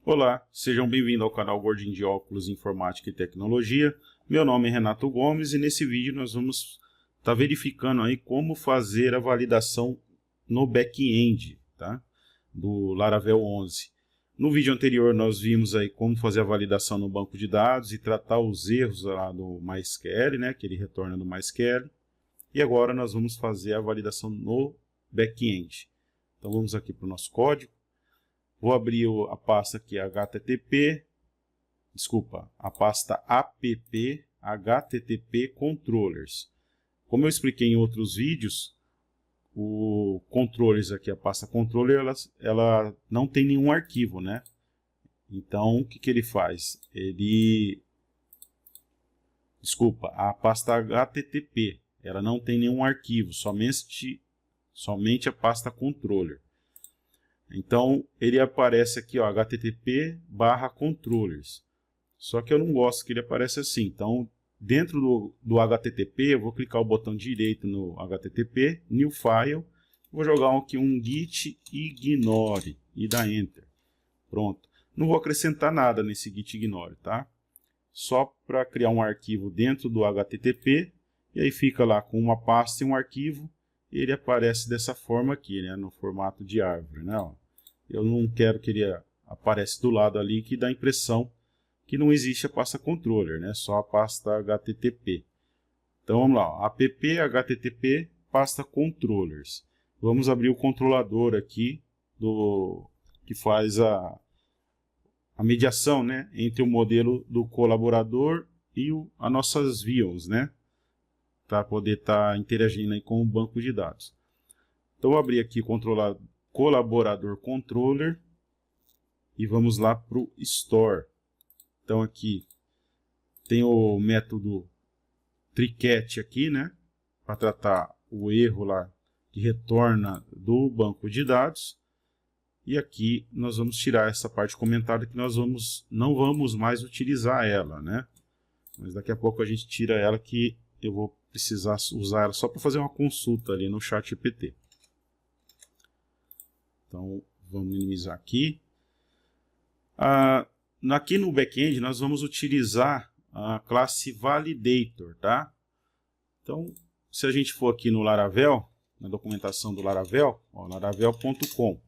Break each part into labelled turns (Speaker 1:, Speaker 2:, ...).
Speaker 1: Olá, sejam bem-vindos ao canal Gordinho de Óculos Informática e Tecnologia. Meu nome é Renato Gomes e nesse vídeo nós vamos estar verificando aí como fazer a validação no back-end, tá? Do Laravel 11. No vídeo anterior nós vimos aí como fazer a validação no banco de dados e tratar os erros lá do MySQL, né? Que ele retorna do MySQL. E agora nós vamos fazer a validação no back-end. Então vamos aqui para o nosso código. Vou abrir a pasta aqui HTTP, a pasta app HTTP controllers. Como eu expliquei em outros vídeos, o controllers aqui, a pasta controller, ela não tem nenhum arquivo, né? Então, o que ele faz? A pasta HTTP, ela não tem nenhum arquivo, somente a pasta controller. Então, ele aparece aqui, ó, http/controllers. Só que eu não gosto que ele apareça assim. Então, dentro do HTTP, eu vou clicar o botão direito no HTTP, New File, vou jogar aqui um git ignore e dar Enter. Pronto. Não vou acrescentar nada nesse git ignore, tá? Só para criar um arquivo dentro do HTTP, e aí fica lá com uma pasta e um arquivo, e ele aparece dessa forma aqui, né, no formato de árvore, né, ó. Eu não quero que ele apareça do lado ali, que dá a impressão que não existe a pasta controller, né? Só a pasta HTTP. Então vamos lá, ó, app http pasta controllers. Vamos abrir o controlador aqui que faz a mediação, né, entre o modelo do colaborador e as nossas views, né? Para poder estar interagindo aí com o banco de dados. Então vou abrir aqui o colaborador controller e vamos lá para o store. Então aqui tem o método tricat aqui, né, para tratar o erro lá que retorna do banco de dados. E aqui nós vamos tirar essa parte comentada que nós não vamos mais utilizar ela, né? Mas daqui a pouco a gente tira ela, que eu vou precisar usar ela só para fazer uma consulta ali no ChatGPT. Então, vamos minimizar aqui. Aqui no back-end, nós vamos utilizar a classe Validator, tá? Então, se a gente for aqui no Laravel, na documentação do Laravel, laravel.com.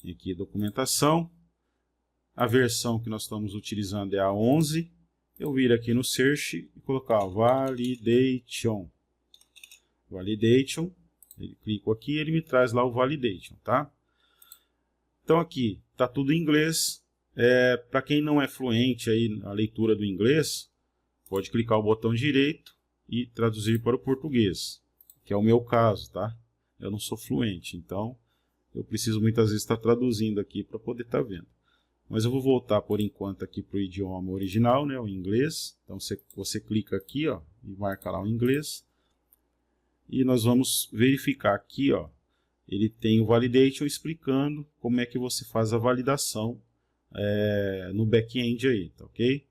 Speaker 1: Tem aqui a documentação. A versão que nós estamos utilizando é a 11. Eu vir aqui no Search e colocar Validation. Validation. Eu clico aqui e ele me traz lá o Validation, tá? Então aqui está tudo em inglês. Para quem não é fluente aí na leitura do inglês, pode clicar o botão direito e traduzir para o português, que é o meu caso, tá? Eu não sou fluente, então eu preciso muitas vezes estar traduzindo aqui para poder estar vendo. Mas eu vou voltar por enquanto aqui para o idioma original, né, o inglês. Então você clica aqui, ó, e marca lá o inglês. E nós vamos verificar aqui, ó, ele tem o validation explicando como é que você faz a validação no back-end aí, tá ok?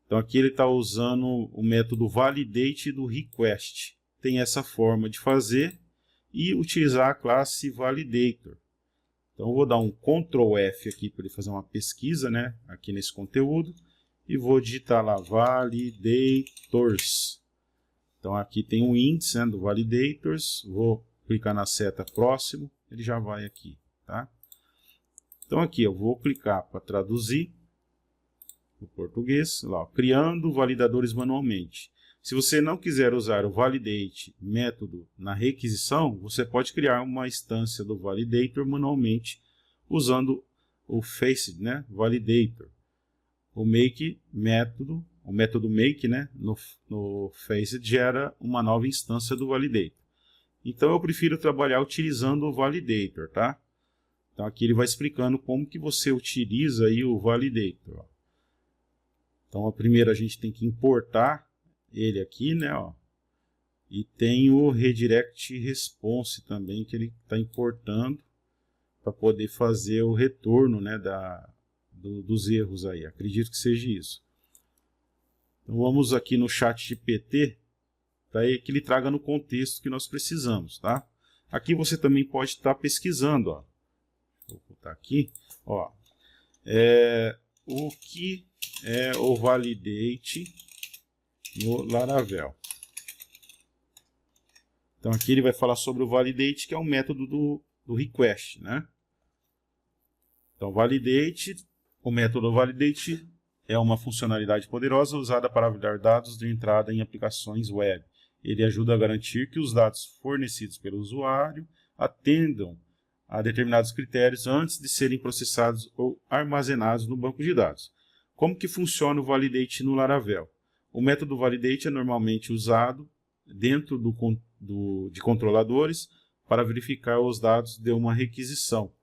Speaker 1: Então aqui ele está usando o método validate do request. Tem essa forma de fazer e utilizar a classe validator. Então eu vou dar um Ctrl F aqui para ele fazer uma pesquisa, né, aqui nesse conteúdo, e vou digitar lá validators. Então aqui tem um índice, né, do validators, vou clicar na seta próximo, ele já vai aqui, tá? Então aqui eu vou clicar para traduzir o português, lá, ó, criando validadores manualmente. Se você não quiser usar o validate método na requisição, você pode criar uma instância do validator manualmente usando o faced, né, validator. O make método, o método make, né, no faced gera uma nova instância do validator. Então eu prefiro trabalhar utilizando o validator, tá? Então aqui ele vai explicando como que você utiliza aí o validator. Ó. Então a primeira a gente tem que importar ele aqui, né, ó. E tem o redirect response também que ele está importando para poder fazer o retorno, né, dos erros aí. Acredito que seja isso. Então vamos aqui no ChatGPT para que ele traga no contexto que nós precisamos, tá? Aqui você também pode estar pesquisando, ó. Vou botar aqui, ó. O que é o validate no Laravel? Então aqui ele vai falar sobre o validate, que é um método do request, né? Então o método validate é uma funcionalidade poderosa usada para validar dados de entrada em aplicações web. Ele ajuda a garantir que os dados fornecidos pelo usuário atendam a determinados critérios antes de serem processados ou armazenados no banco de dados. Como que funciona o validate no Laravel? O método validate é normalmente usado dentro de controladores para verificar os dados de uma requisição,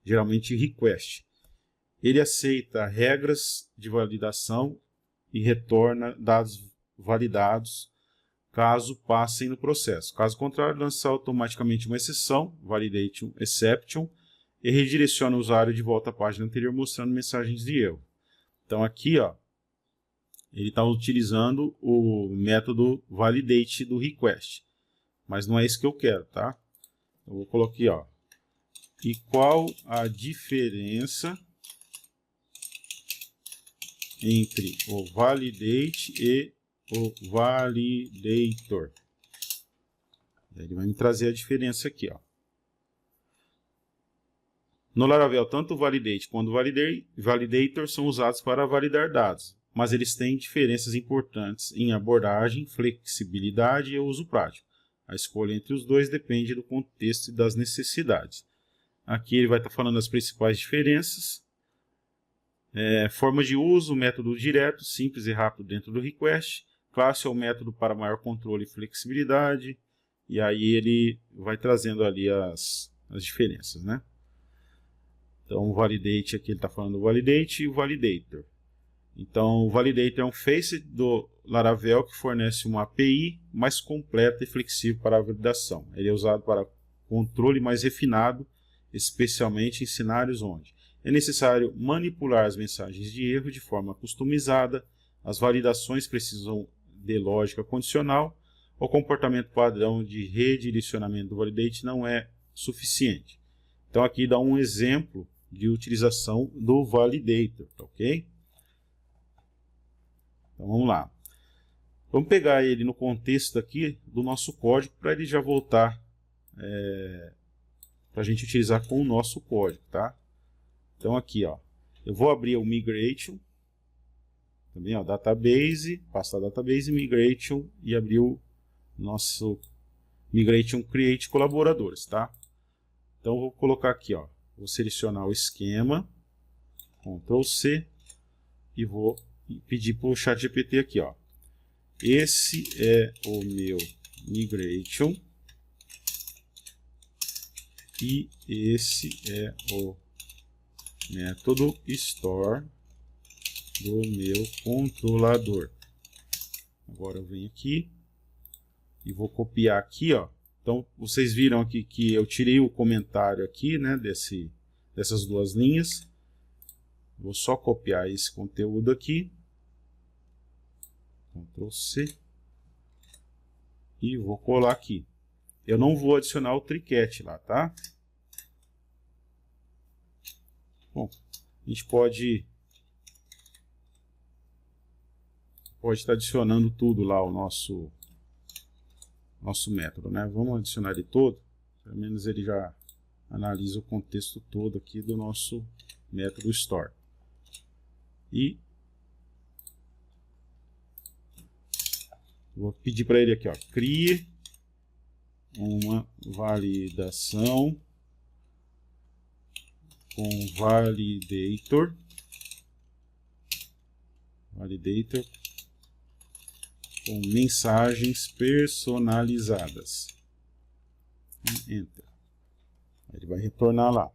Speaker 1: geralmente request. Ele aceita regras de validação e retorna dados validados caso passem no processo. Caso contrário, lança automaticamente uma exceção, validate exception, e redireciona o usuário de volta à página anterior mostrando mensagens de erro. Então aqui, ó, ele está utilizando o método validate do request, mas não é isso que eu quero, tá? Eu vou colocar aqui, ó, e qual a diferença entre o validate e o validator? Ele vai me trazer a diferença aqui, ó. No Laravel, tanto o validate quanto o validator são usados para validar dados, mas eles têm diferenças importantes em abordagem, flexibilidade e uso prático. A escolha entre os dois depende do contexto e das necessidades. Aqui ele vai estar falando das principais diferenças. Forma de uso, método direto, simples e rápido dentro do request. Classe é o método para maior controle e flexibilidade. E aí ele vai trazendo ali as diferenças, né? Então o validate, aqui ele está falando do validate e o validator. Então o validator é um face do Laravel que fornece uma API mais completa e flexível para a validação. Ele é usado para controle mais refinado, especialmente em cenários onde é necessário manipular as mensagens de erro de forma customizada, as validações precisam de lógica condicional, o comportamento padrão de redirecionamento do validate não é suficiente. Então aqui dá um exemplo de utilização do validator, tá ok? Então vamos lá. Vamos pegar ele no contexto aqui do nosso código para ele já voltar para a gente utilizar com o nosso código, tá? Então aqui, ó, eu vou abrir o migration, também, ó, database, pasta database, migration e abrir o nosso migration create colaboradores, tá? Então eu vou colocar aqui, ó, vou selecionar o esquema, Ctrl C e vou pedir para o ChatGPT aqui, ó. Esse é o meu migration e esse é o método store do meu controlador. Agora eu venho aqui e vou copiar aqui, ó. Então vocês viram aqui que eu tirei o comentário aqui, né, dessas duas linhas. Vou só copiar esse conteúdo aqui. Ctrl C. E vou colar aqui. Eu não vou adicionar o triquete lá, tá? Bom, a gente pode estar adicionando tudo lá o nosso método, né? Vamos adicionar ele todo, pelo menos ele já analisa o contexto todo aqui do nosso método store. E vou pedir para ele aqui, ó, crie uma validação com validator com mensagens personalizadas. E enter. Ele vai retornar lá.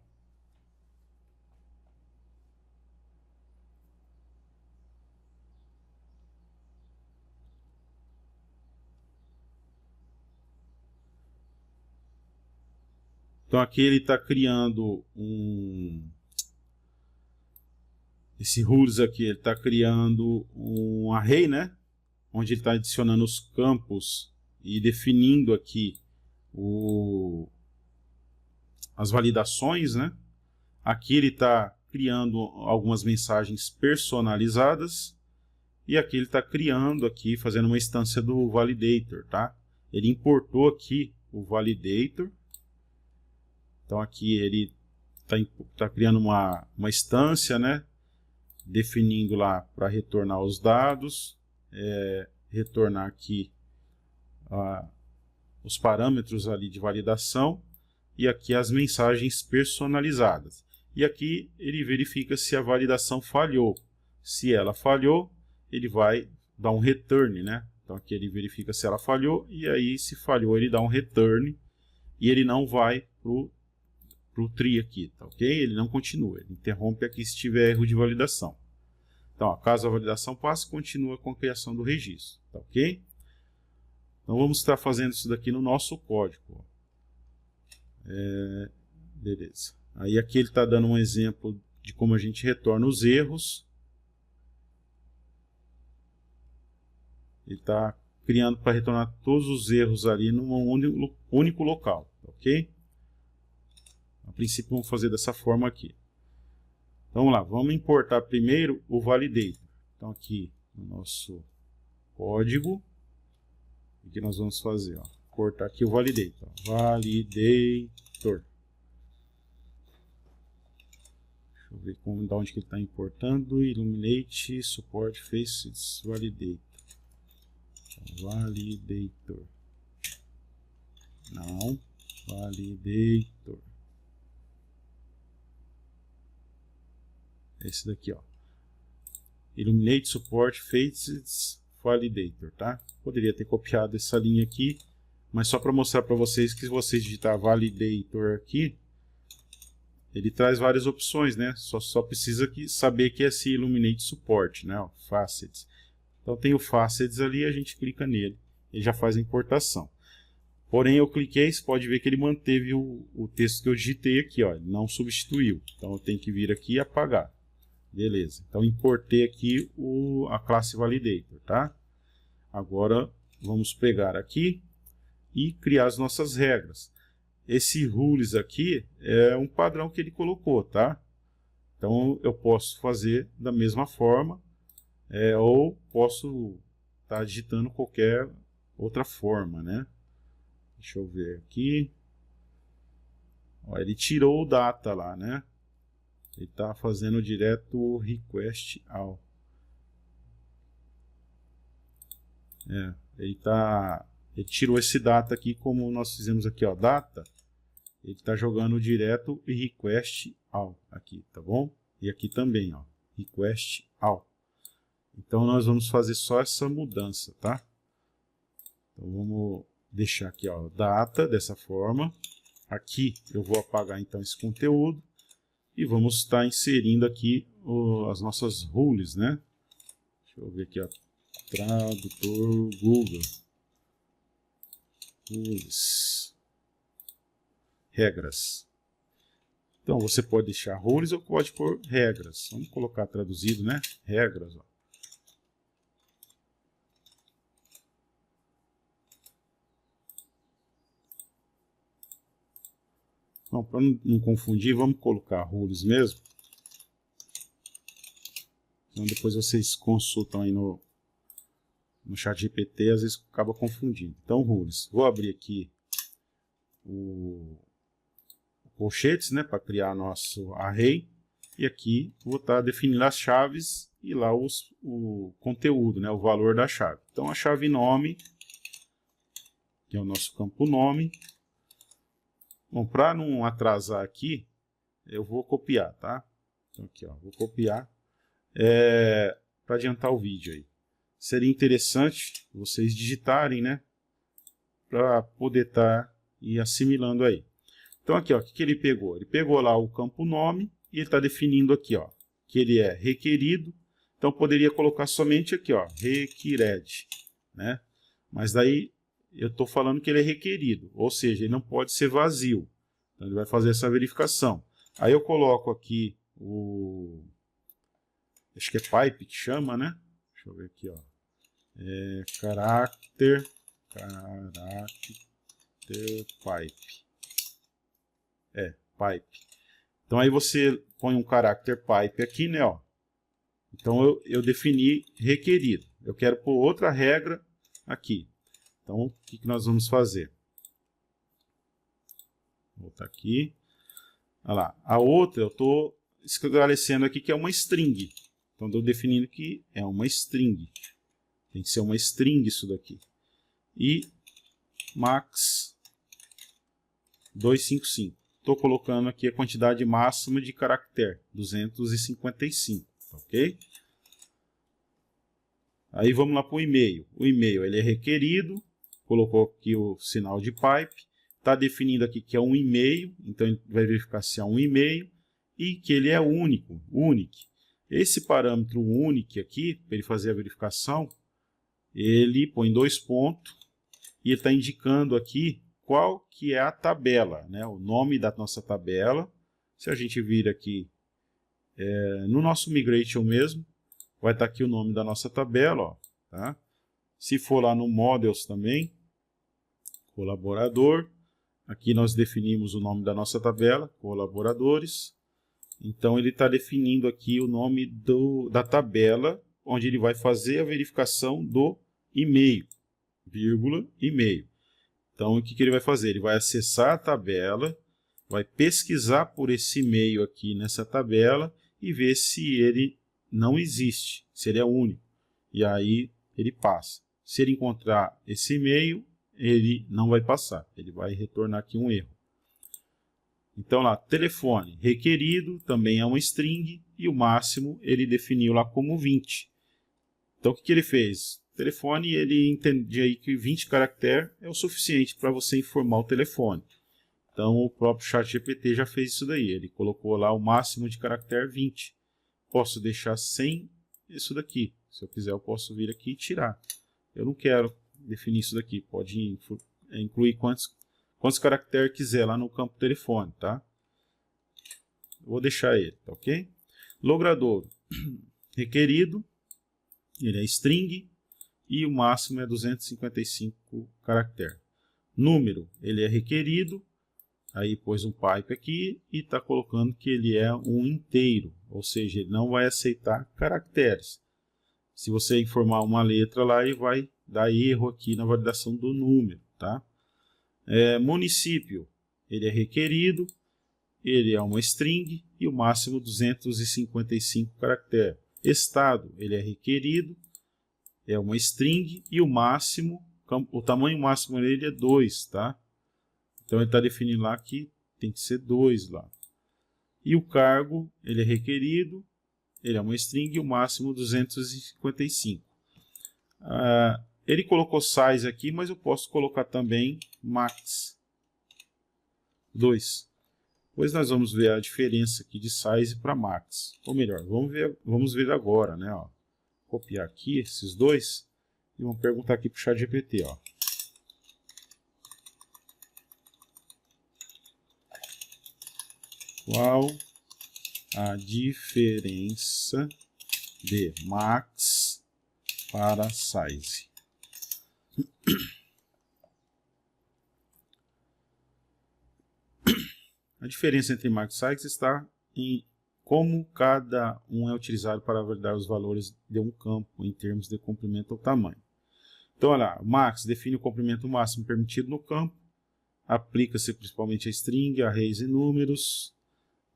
Speaker 1: Então aqui ele está criando esse rules aqui, ele está criando um array, né? Onde ele está adicionando os campos e definindo aqui as validações, né? Aqui ele está criando algumas mensagens personalizadas. E aqui ele está criando aqui, fazendo uma instância do validator, tá? Ele importou aqui o validator. Então aqui ele está criando uma instância, né? Definindo lá para retornar os dados. Retornar aqui os parâmetros ali de validação. E aqui as mensagens personalizadas. E aqui ele verifica se a validação falhou. Se ela falhou, ele vai dar um return, né? Então aqui ele verifica se ela falhou, e aí se falhou ele dá um return, e ele não vai pro tree aqui, tá ok? Ele não continua, ele interrompe aqui se tiver erro de validação. Então, ó, caso a validação passe, continua com a criação do registro, tá ok? Então vamos estar fazendo isso daqui no nosso código. Beleza. Aí aqui ele está dando um exemplo de como a gente retorna os erros. Ele está criando para retornar todos os erros ali num único local, ok? A princípio vamos fazer dessa forma aqui. Então vamos lá, vamos importar primeiro o validator. Então aqui no nosso código, o que nós vamos fazer? Ó, importar aqui o validator. Validator. Deixa eu ver de onde que ele está importando. Illuminate Support Faces Validator. Validator. Não. Validator. Esse daqui, ó. Illuminate Support Faces Validator, tá? Poderia ter copiado essa linha aqui, mas só para mostrar para vocês que se vocês digitar Validator aqui, ele traz várias opções, né? Só precisa saber que é esse Illuminate Support, né? Ó, Facets. Então tem o Facets ali, a gente clica nele, ele já faz a importação. Porém eu cliquei, você pode ver que ele manteve o texto que eu digitei aqui, ó, ele não substituiu. Então eu tenho que vir aqui e apagar. Beleza, então importei aqui a classe Validator, tá? Agora vamos pegar aqui e criar as nossas regras. Esse rules aqui é um padrão que ele colocou, tá? Então eu posso fazer da mesma forma. Ou posso estar digitando qualquer outra forma, né? Deixa eu ver aqui. Ó, ele tirou o data lá, né? Ele está fazendo direto request all. Ele tirou esse data aqui, como nós fizemos aqui, ó, data. Ele está jogando direto e request all aqui, tá bom? E aqui também, ó, request all. Então nós vamos fazer só essa mudança, tá? Então vamos deixar aqui, ó, data dessa forma. Aqui eu vou apagar então esse conteúdo e vamos estar inserindo aqui as nossas rules, né? Deixa eu ver aqui, ó, tradutor Google. Rules. Regras. Então você pode deixar rules ou pode pôr regras. Vamos colocar traduzido, né? Regras, ó. Então, para não confundir, vamos colocar rules mesmo. Então, depois vocês consultam aí no ChatGPT, às vezes acaba confundindo. Então, rules. Vou abrir aqui o colchetes, né, para criar nosso array. E aqui vou estar definindo as chaves e lá o conteúdo, né, o valor da chave. Então, a chave nome, que é o nosso campo nome. Bom, para não atrasar aqui, eu vou copiar, tá? Então aqui, ó, vou copiar para adiantar o vídeo aí. Seria interessante vocês digitarem, né? Para poder estar assimilando aí. Então aqui, ó, o que ele pegou? Ele pegou lá o campo nome e ele está definindo aqui, ó, que ele é requerido. Então poderia colocar somente aqui, ó, required, né? Mas daí eu estou falando que ele é requerido, ou seja, ele não pode ser vazio. Então ele vai fazer essa verificação. Aí eu coloco aqui acho que é pipe que chama, né? Deixa eu ver aqui, ó. Character pipe. Pipe. Então aí você põe um character pipe aqui, né? Ó. Então eu defini requerido. Eu quero pôr outra regra aqui. Então o que nós vamos fazer? Vou voltar aqui. Olha lá. A outra eu estou esclarecendo aqui que é uma string. Então estou definindo que é uma string. Tem que ser uma string isso daqui. E max 255. Estou colocando aqui a quantidade máxima de caractere, 255, ok? Aí vamos lá para o e-mail. O e-mail ele é requerido, colocou aqui o sinal de pipe, está definindo aqui que é um e-mail, então ele vai verificar se é um e-mail e que ele é único, unique. Esse parâmetro unique aqui, para ele fazer a verificação, ele põe 2 pontos e ele está indicando aqui qual que é a tabela, né? O nome da nossa tabela. Se a gente vir aqui no nosso migration mesmo, vai estar aqui o nome da nossa tabela, ó, tá? Se for lá no models também, colaborador, aqui nós definimos o nome da nossa tabela, colaboradores. Então ele está definindo aqui o nome da tabela, onde ele vai fazer a verificação do e-mail, vírgula, e-mail. Então, o que ele vai fazer? Ele vai acessar a tabela, vai pesquisar por esse e-mail aqui nessa tabela e ver se ele não existe, se ele é único. E aí ele passa. Se ele encontrar esse e-mail, ele não vai passar. Ele vai retornar aqui um erro. Então lá, telefone requerido, também é uma string, e o máximo ele definiu lá como 20. Então, o que ele fez? O telefone, ele entendia aí que 20 caracteres é o suficiente para você informar o telefone. Então, o próprio ChatGPT já fez isso daí. Ele colocou lá o máximo de caractere 20. Posso deixar sem isso daqui. Se eu quiser, eu posso vir aqui e tirar. Eu não quero definir isso daqui. Pode incluir quantos caracteres quiser lá no campo telefone, tá? Vou deixar ele, tá ok? Logradouro requerido, ele é string e o máximo é 255 caracteres. Número, ele é requerido, aí pôs um pipe aqui e está colocando que ele é um inteiro, ou seja, ele não vai aceitar caracteres. Se você informar uma letra lá, ele vai dar erro aqui na validação do número, tá? Município, ele é requerido, ele é uma string e o máximo 255 caracteres. Estado, ele é requerido, é uma string e o máximo, o tamanho máximo dele é 2, tá? Então ele está definindo lá que tem que ser 2 lá. E o cargo, ele é requerido, ele é uma string e o máximo 255. Ele colocou size aqui, mas eu posso colocar também max 2. Depois nós vamos ver a diferença aqui de size para max. Ou melhor, vamos ver agora, né? Ó. Copiar aqui esses dois e vamos perguntar aqui para o ChatGPT. Qual a diferença de max para size? A diferença entre max e size está em como cada um é utilizado para validar os valores de um campo em termos de comprimento ou tamanho. Então, olha lá, o max define o comprimento máximo permitido no campo, aplica-se principalmente a string, arrays e números,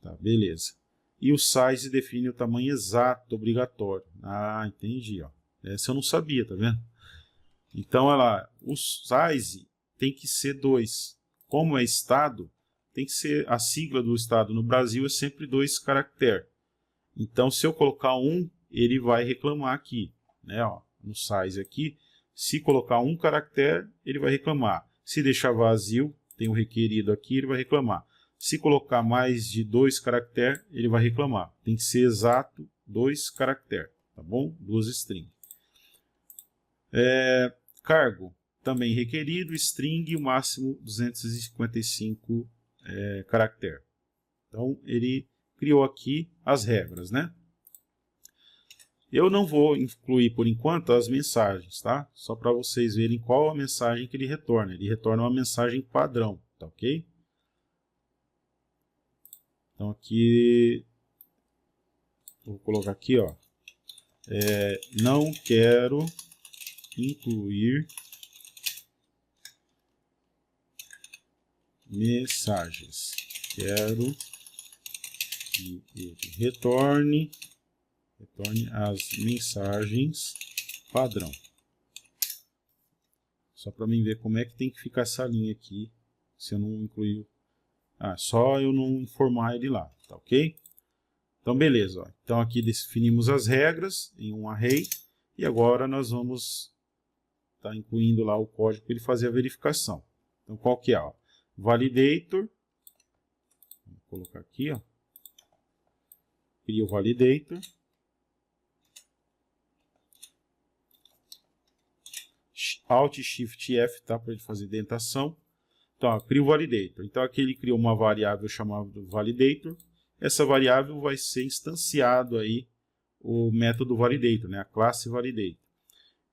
Speaker 1: tá, beleza. E o size define o tamanho exato obrigatório. Ah, entendi, ó. Essa eu não sabia, tá vendo? Então, olha lá, o size tem que ser 2. Como é estado, tem que ser, a sigla do estado no Brasil é sempre 2 caracteres. Então, se eu colocar 1, ele vai reclamar aqui, né? Ó, no size aqui, se colocar 1 caractere, ele vai reclamar. Se deixar vazio, tem o requerido aqui, ele vai reclamar. Se colocar mais de 2 caracteres, ele vai reclamar. Tem que ser exato 2 caracteres, tá bom? 2 strings. Cargo, também requerido, string, o máximo 255 caracteres. Então, ele criou aqui as regras, né? Eu não vou incluir, por enquanto, as mensagens, tá? Só para vocês verem qual a mensagem que ele retorna. Ele retorna uma mensagem padrão, tá ok? Então aqui, vou colocar aqui, ó, não quero incluir mensagens. Quero que ele retorne as mensagens padrão. Só para mim ver como é que tem que ficar essa linha aqui, se eu não incluir. Só eu não informar ele lá, tá ok? Então beleza, ó. Então aqui definimos as regras em um array e agora nós vamos estar incluindo lá o código para ele fazer a verificação. Então qual que é? Ó? Validator, vou colocar aqui, ó. Cria o validator. Alt Shift F, tá? Para ele fazer indentação. Então, ó, cria o validator. Então aqui ele criou uma variável chamada validator. Essa variável vai ser instanciado aí o método validator, né? A classe validator.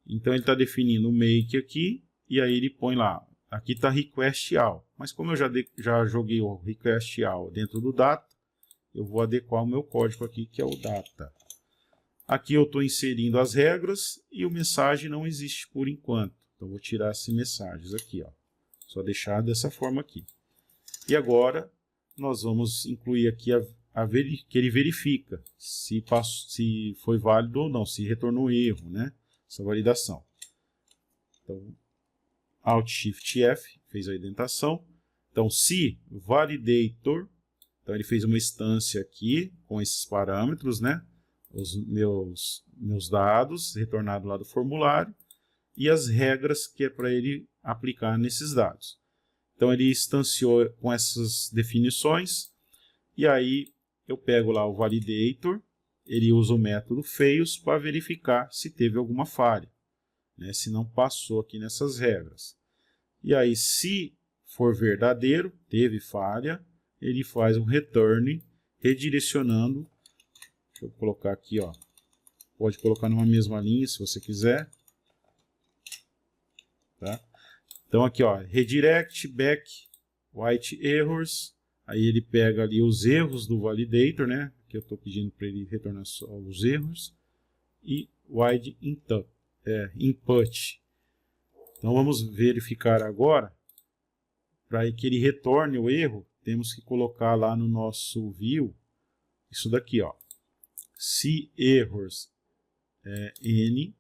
Speaker 1: Então ele está definindo o make aqui e aí ele põe lá. Aqui está request all. Mas como eu já joguei o request all dentro do data, eu vou adequar o meu código aqui, que é o data. Aqui eu estou inserindo as regras e o mensagem não existe por enquanto. Então vou tirar essas mensagens aqui, ó. Só deixar dessa forma aqui. E agora nós vamos incluir aqui que ele verifica se foi válido ou não, se retornou erro, né? Essa validação. Então, Alt Shift F fez a indentação. Então, se validator, então ele fez uma instância aqui com esses parâmetros, né? Os meus dados retornados lá do formulário e as regras que é para ele aplicar nesses dados. Então ele instanciou com essas definições e aí eu pego lá o validator, ele usa o método fails para verificar se teve alguma falha, né? Se não passou aqui nessas regras. E aí se for verdadeiro, teve falha, ele faz um return redirecionando. Deixa eu colocar aqui, ó. Pode colocar numa mesma linha se você quiser. Tá? Então aqui, ó, redirect back white errors. Aí ele pega ali os erros do validator, né? Que eu estou pedindo para ele retornar só os erros. E wide input. Então vamos verificar agora. Para que ele retorne o erro, temos que colocar lá no nosso view isso daqui, ó. Se errors n.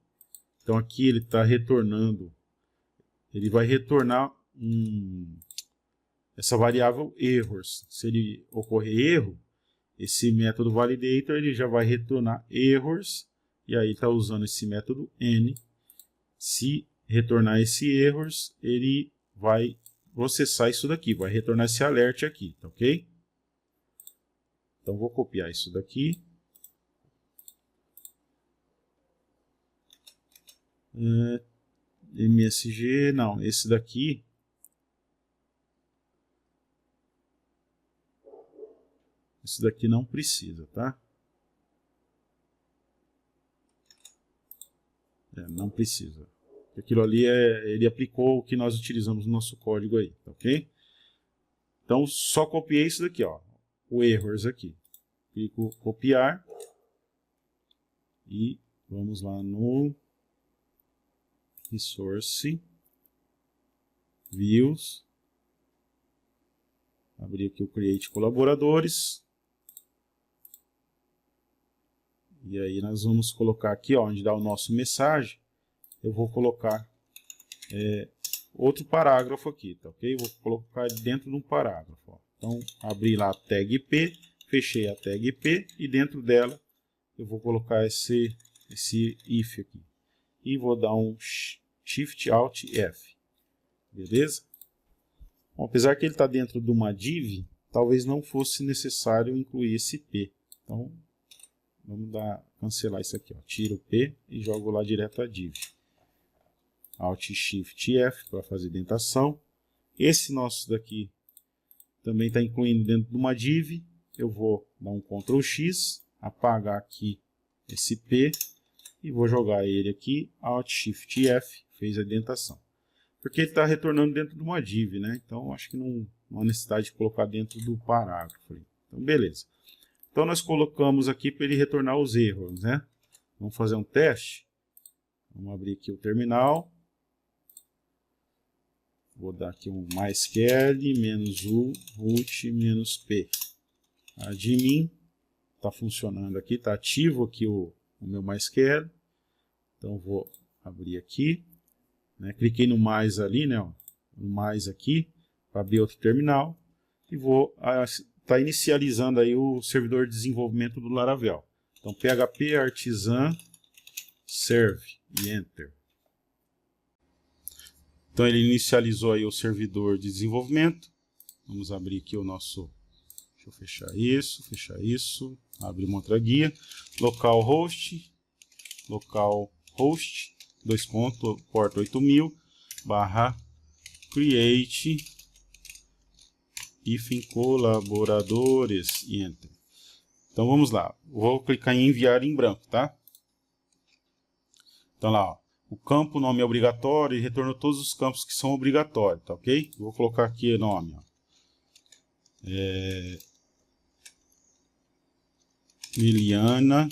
Speaker 1: Então aqui ele está retornando. Ele vai retornar essa variável errors. Se ele ocorrer erro, esse método validator ele já vai retornar errors. E aí está usando esse método n. Se retornar esse errors, ele vai processar isso daqui. Vai retornar esse alert aqui, tá ok? Então vou copiar isso daqui. MSG, não, esse daqui não precisa, tá? Não precisa. Aquilo ali ele aplicou o que nós utilizamos no nosso código aí, tá ok? Então só copiei isso daqui, ó, o errors aqui. Clico copiar e vamos lá no Resource, Views, abrir aqui o Create Colaboradores, e aí nós vamos colocar aqui, ó, onde dá o nosso mensagem, eu vou colocar outro parágrafo aqui, tá ok? Vou colocar dentro de um parágrafo, ó. Então, abri lá a tag P, fechei a tag P, e dentro dela eu vou colocar esse if aqui, e vou dar um Shift Alt F, beleza? Bom, apesar que ele está dentro de uma div, talvez não fosse necessário incluir esse P. Então, vamos cancelar isso aqui, ó. Tiro o P e jogo lá direto a div. Alt Shift F para fazer indentação. Esse nosso daqui também está incluindo dentro de uma div. Eu vou dar um Ctrl X, apagar aqui esse P e vou jogar ele aqui, Alt Shift F, fez a indentação. Porque ele está retornando dentro de uma div, né? Então acho que não há necessidade de colocar dentro do parágrafo. Então Então, beleza. Então, nós colocamos aqui para ele retornar os erros, né? Vamos fazer um teste. Vamos abrir aqui o terminal. Vou dar aqui um MySQL, -u, root, -p. Admin. Está funcionando aqui, está ativo aqui o meu MySQL. Então, vou abrir aqui. Né? Cliquei no mais ali, né? Ó, no mais aqui, para abrir outro terminal. E vou estar inicializando aí o servidor de desenvolvimento do Laravel. Então, php artisan serve e enter. Então, ele inicializou aí o servidor de desenvolvimento. Vamos abrir aqui o nosso... Deixa eu fechar isso. Abre uma outra guia. Localhost, 2 pontos, porta 8000, /create, hífen colaboradores e enter. Então vamos lá, vou clicar em enviar em branco, tá? Então lá, ó, o campo nome é obrigatório e retornou todos os campos que são obrigatórios, tá ok? Vou colocar aqui o nome, ó. Eliana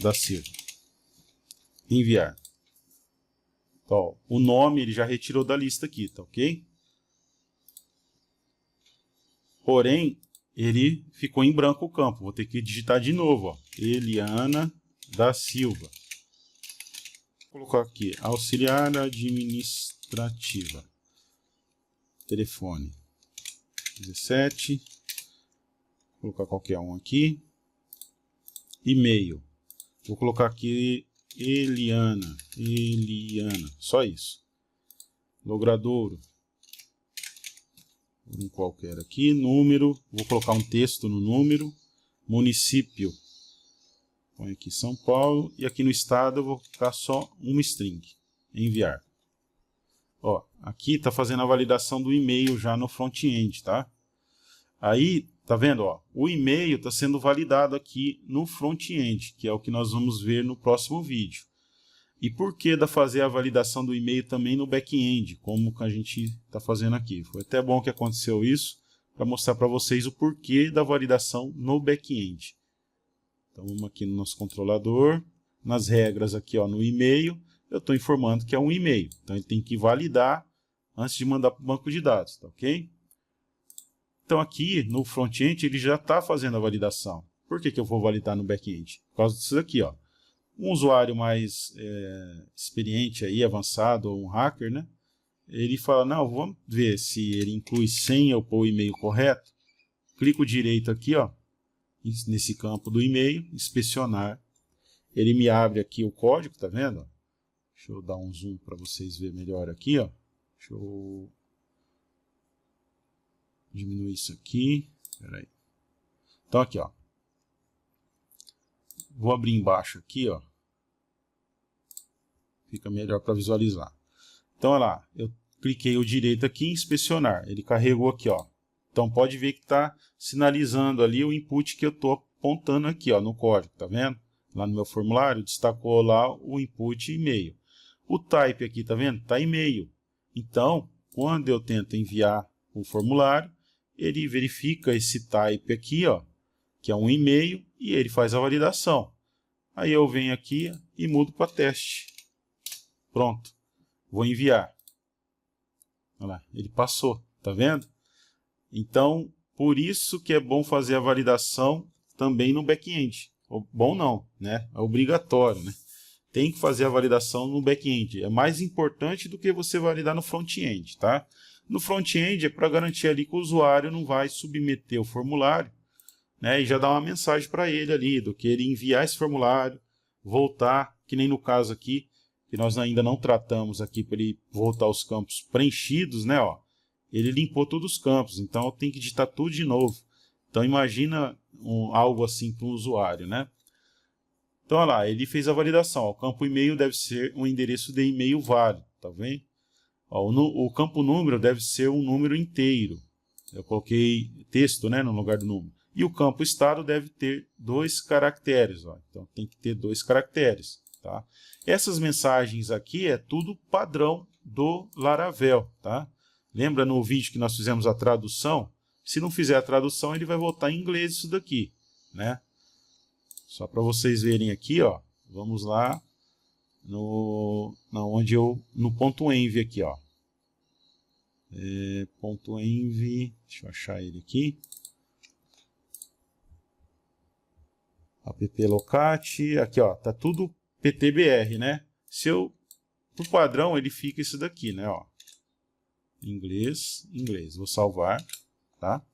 Speaker 1: da Silva. Enviar. Então, o nome ele já retirou da lista aqui, tá ok? Porém, ele ficou em branco o campo. Vou ter que digitar de novo, ó. Eliana da Silva. Vou colocar aqui, auxiliar administrativa. Telefone 17. Vou colocar qualquer um aqui. E-mail. Vou colocar aqui Eliana. Só isso. Logradouro. Um qualquer aqui. Número. Vou colocar um texto no número. Município. Põe aqui São Paulo. E aqui no estado eu vou colocar só uma string. Enviar. Ó, aqui está fazendo a validação do e-mail já no front-end, tá? Aí, tá vendo? Ó, o e-mail está sendo validado aqui no front-end, que é o que nós vamos ver no próximo vídeo. E por que fazer a validação do e-mail também no back-end, como a gente está fazendo aqui? Foi até bom que aconteceu isso, para mostrar para vocês o porquê da validação no back-end. Então, vamos aqui no nosso controlador, nas regras aqui, ó, no e-mail, eu estou informando que é um e-mail. Então, ele tem que validar antes de mandar para o banco de dados, tá ok? Então, aqui no front-end, ele já está fazendo a validação. Por que eu vou validar no back-end? Por causa disso aqui, ó. Um usuário mais experiente, aí, avançado, ou um hacker, né? Ele fala, não, vamos ver se ele inclui senha ou pôr o e-mail correto. Clico direito aqui, ó, nesse campo do e-mail, inspecionar. Ele me abre aqui o código, tá vendo? Deixa eu dar um zoom para vocês verem melhor aqui, ó. Deixa eu diminuir isso aqui. Espera aí. Então aqui, ó. Vou abrir embaixo aqui, ó. Fica melhor para visualizar. Então, olha lá. Eu cliquei o direito aqui em inspecionar. Ele carregou aqui, ó. Então, pode ver que está sinalizando ali o input que eu estou apontando aqui, ó, no código. Tá vendo? Lá no meu formulário, destacou lá o input e-mail. O type aqui, tá vendo? Tá e-mail. Então, quando eu tento enviar o formulário, ele verifica esse type aqui, ó, que é um e-mail, e ele faz a validação. Aí eu venho aqui e mudo para teste. Pronto. Vou enviar. Olha lá, ele passou, tá vendo? Então, por isso que é bom fazer a validação também no back-end. Bom não, né? É obrigatório, né? Tem que fazer a validação no back-end. É mais importante do que você validar no front-end, tá? No front-end é para garantir ali que o usuário não vai submeter o formulário, né, e já dar uma mensagem para ele ali, do que ele enviar esse formulário, voltar, que nem no caso aqui, que nós ainda não tratamos aqui para ele voltar os campos preenchidos, né, ó. Ele limpou todos os campos, então eu tenho que digitar tudo de novo. Então imagina algo assim para um usuário, né? Então olha lá, ele fez a validação, ó, o campo e-mail deve ser um endereço de e-mail válido, tá vendo? Ó, o campo número deve ser um número inteiro. Eu coloquei texto, né, no lugar do número. E o campo estado deve ter 2 caracteres. Ó. Então tem que ter 2 caracteres. Tá? Essas mensagens aqui é tudo padrão do Laravel. Tá? Lembra no vídeo que nós fizemos a tradução? Se não fizer a tradução, ele vai voltar em inglês isso daqui, né? Só para vocês verem aqui, ó. Vamos lá no ponto .env aqui, ó. Ponto .env, deixa eu achar ele aqui. App-locat, aqui ó, tá tudo PTBR, né? Por padrão ele fica isso daqui, né, ó. Inglês, vou salvar, tá?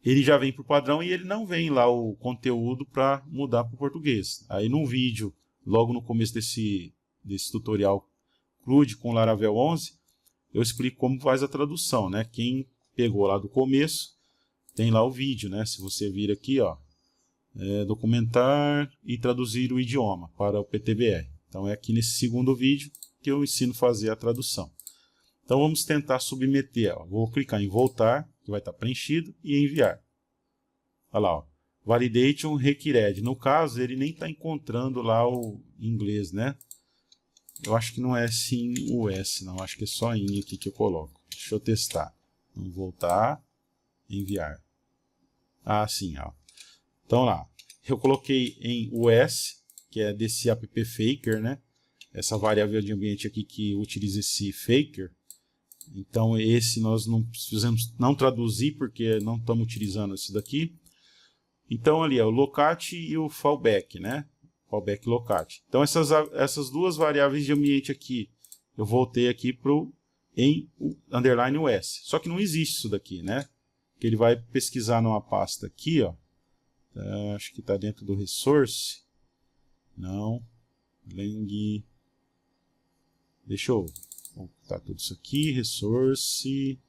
Speaker 1: Ele já vem por padrão e ele não vem lá o conteúdo para mudar para o português. Aí num vídeo, logo no começo desse tutorial CRUD com Laravel 11, eu explico como faz a tradução, né? Quem pegou lá do começo, tem lá o vídeo, né? Se você vir aqui, ó, documentar e traduzir o idioma para o PTBR. Então é aqui nesse segundo vídeo que eu ensino a fazer a tradução. Então vamos tentar submeter, ó. Vou clicar em voltar, que vai estar preenchido, e enviar. Olha lá, ó. Validation required. No caso, ele nem está encontrando lá o inglês, né? Eu acho que não é sim o S, não. Acho que é só in aqui que eu coloco. Deixa eu testar. Vamos voltar, enviar. Ah, sim, ó. Então lá, eu coloquei em US, que é desse app faker, né? Essa variável de ambiente aqui que utiliza esse faker. Então esse nós não fizemos não traduzir porque não estamos utilizando esse daqui. Então ali é o locat e o fallback, né? Fallback locat. Então essas duas variáveis de ambiente aqui, eu voltei aqui em underline US. Só que não existe isso daqui, né? Que ele vai pesquisar numa pasta aqui, ó. Acho que está dentro do resource. Não. Lang. Deixa eu voltar tudo isso aqui. Resource.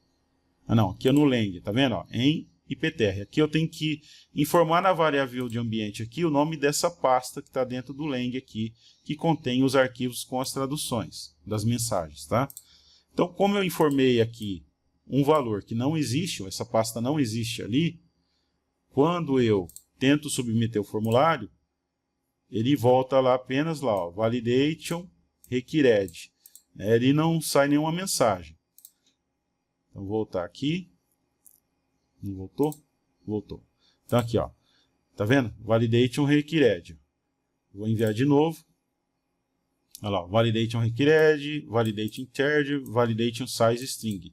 Speaker 1: Ah, não. Aqui é no Lang. Tá vendo? Ó, em IPTR. Aqui eu tenho que informar na variável de ambiente aqui o nome dessa pasta que está dentro do Lang aqui, que contém os arquivos com as traduções das mensagens, tá? Então, como eu informei aqui um valor que não existe, essa pasta não existe ali, quando eu tento submeter o formulário, ele volta lá apenas lá, ó, validation required. Ele não sai nenhuma mensagem. Então, vou voltar aqui. Não voltou? Voltou. Então, aqui, ó. Tá vendo? Validation required. Vou enviar de novo. Olha lá, validation required, validation charge, validation size string.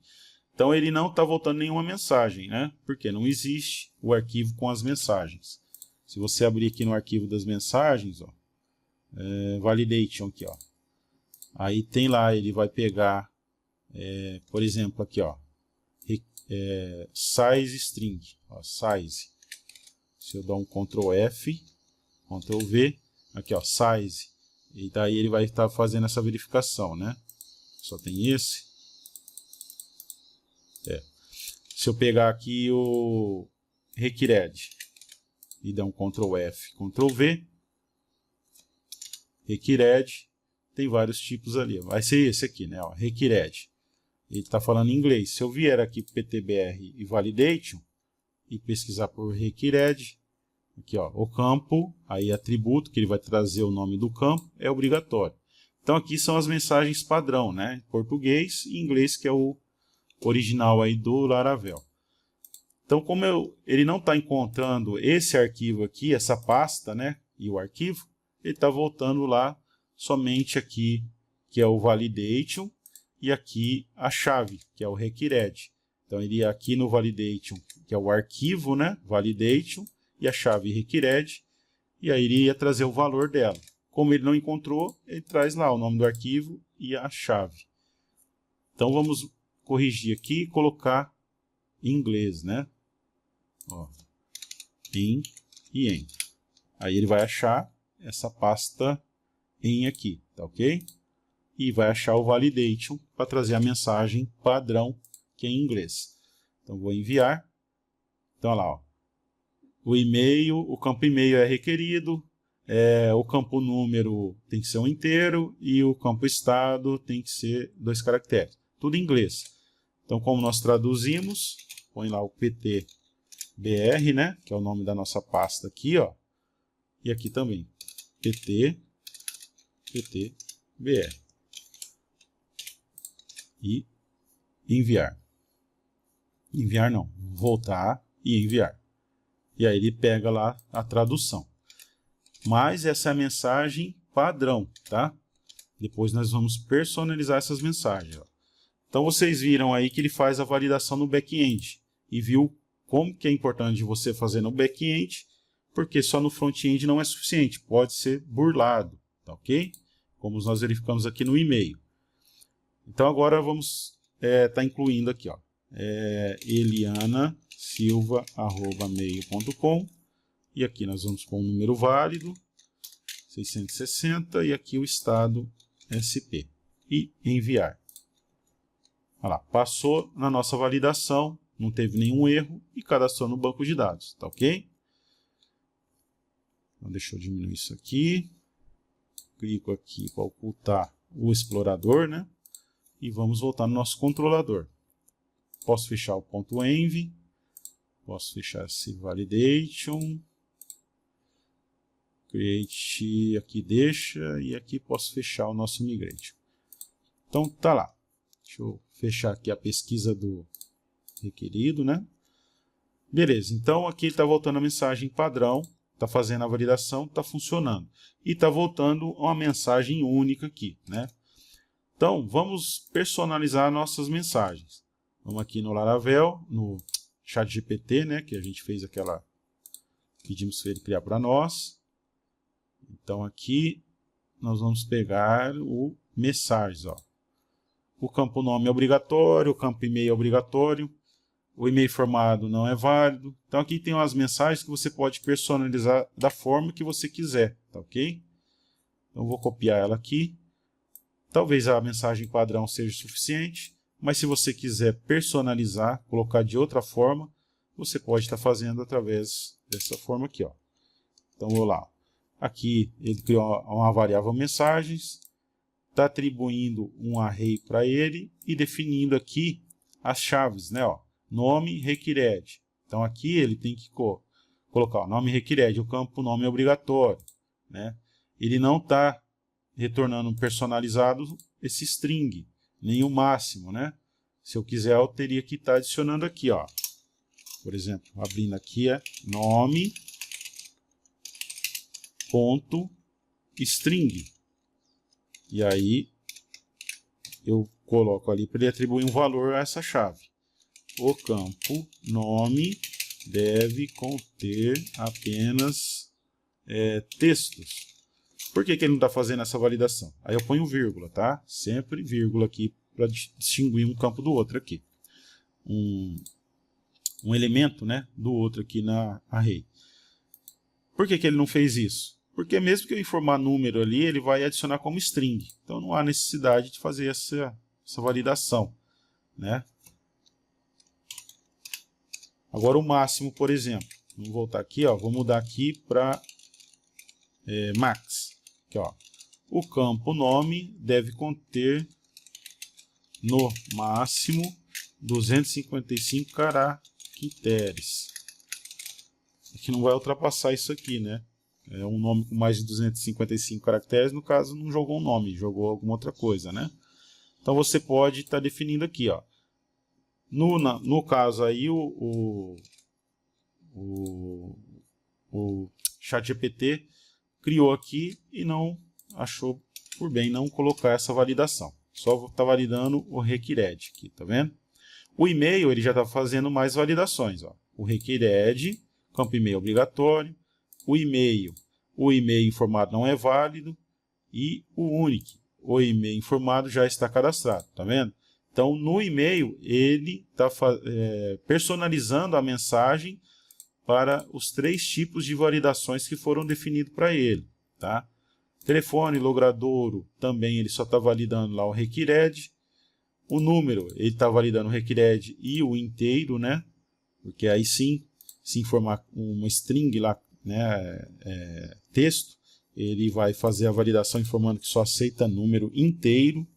Speaker 1: Então ele não está voltando nenhuma mensagem, né? Porque não existe o arquivo com as mensagens. Se você abrir aqui no arquivo das mensagens, ó, validation aqui, ó. Aí tem lá, ele vai pegar, por exemplo, aqui, ó, size string, ó, size. Se eu dar um Ctrl F, Ctrl V, aqui, ó, size. E daí ele vai estar fazendo essa verificação, né? Só tem esse. Se eu pegar aqui o required e dar um Ctrl F, Ctrl V, required, tem vários tipos ali. Vai ser esse aqui, né? Ó, required. Ele está falando em inglês. Se eu vier aqui PTBR e validation e pesquisar por required, aqui ó, o campo, aí atributo, que ele vai trazer o nome do campo, é obrigatório. Então aqui são as mensagens padrão, né? Português e inglês, que é o original aí do Laravel. Então, como ele não está encontrando esse arquivo aqui, essa pasta, né, e o arquivo, ele está voltando lá somente aqui, que é o validation, e aqui a chave, que é o required. Então, ele ia aqui no validation, que é o arquivo, né, validation, e a chave required, e aí ele ia trazer o valor dela. Como ele não encontrou, ele traz lá o nome do arquivo e a chave. Então, vamos corrigir aqui e colocar em inglês, né? Ó, em e em. Aí ele vai achar essa pasta em aqui, tá ok? E vai achar o validation para trazer a mensagem padrão, que é em inglês. Então, vou enviar. Então, olha lá, ó. O e-mail, o campo e-mail é requerido, o campo número tem que ser um inteiro e o campo estado tem que ser 2 caracteres. Tudo em inglês. Então, como nós traduzimos, põe lá o PTBR, né, que é o nome da nossa pasta aqui, ó. E aqui também, PTBR. E enviar. Enviar não, voltar e enviar. E aí ele pega lá a tradução. Mas essa é a mensagem padrão, tá? Depois nós vamos personalizar essas mensagens. Ó. Então vocês viram aí que ele faz a validação no back-end. E viu como que é importante você fazer no back-end, porque só no front-end não é suficiente. Pode ser burlado, tá ok? Como nós verificamos aqui no e-mail. Então agora vamos tá incluindo aqui, ó. elianasilva@mail.com e aqui nós vamos pôr um número válido, 660, e aqui o estado SP. E enviar. Olha lá, passou na nossa validação, não teve nenhum erro e cadastrou no banco de dados, tá ok? Então, deixa eu diminuir isso aqui. Clico aqui para ocultar o explorador, né? E vamos voltar no nosso controlador. Posso fechar o ponto .env, posso fechar esse validation, create aqui deixa, e aqui posso fechar o nosso migrate. Então tá lá. Deixa eu fechar aqui a pesquisa do requerido, né? Beleza, então aqui está voltando a mensagem padrão, está fazendo a validação, está funcionando. E está voltando uma mensagem única aqui, né? Então, vamos personalizar nossas mensagens. Vamos aqui no Laravel, no ChatGPT, né? Que a gente fez aquela... Pedimos para ele criar para nós. Então, aqui nós vamos pegar o mensagens, ó. O campo nome é obrigatório, o campo e-mail é obrigatório. O e-mail formado não é válido. Então, aqui tem umas mensagens que você pode personalizar da forma que você quiser, tá ok? Então, vou copiar ela aqui. Talvez a mensagem padrão seja suficiente, mas se você quiser personalizar, colocar de outra forma, você pode estar fazendo através dessa forma aqui, ó. Então, vou lá. Aqui, ele criou uma variável mensagens, está atribuindo um array para ele e definindo aqui as chaves, né, ó. Nome required. Então aqui ele tem que colocar o nome required, o campo nome obrigatório, né? Ele não está retornando personalizado esse string, nem o máximo, né? Se eu quiser, eu teria que estar adicionando aqui, ó. Por exemplo, abrindo aqui é nome ponto string. E aí eu coloco ali para ele atribuir um valor a essa chave. O campo nome deve conter apenas textos. Por que ele não está fazendo essa validação? Aí eu ponho vírgula, tá? Sempre vírgula aqui para distinguir um campo do outro aqui. Um elemento, né, do outro aqui na array. Por que ele não fez isso? Porque mesmo que eu informar número ali, ele vai adicionar como string. Então não há necessidade de fazer essa validação, né? Agora o máximo, por exemplo. Vamos voltar aqui, ó, vou mudar aqui para max. Aqui, ó. O campo nome deve conter no máximo 255 caracteres. Aqui não vai ultrapassar isso aqui, né? É um nome com mais de 255 caracteres, no caso não jogou um nome, jogou alguma outra coisa, né? Então você pode estar definindo aqui, ó. No caso aí, o ChatGPT criou aqui e não achou por bem não colocar essa validação. Só está validando o required aqui, tá vendo? O e-mail ele já está fazendo mais validações, ó. O required, campo e-mail obrigatório, o e-mail informado não é válido e o unique, o e-mail informado já está cadastrado, tá vendo? Então, no e-mail, ele está personalizando a mensagem para os 3 tipos de validações que foram definidos para ele, tá? Telefone, logradouro, também ele só está validando lá o required. O número, ele está validando o required e o inteiro, né? Porque aí sim, se informar uma string lá, né, texto, ele vai fazer a validação informando que só aceita número inteiro.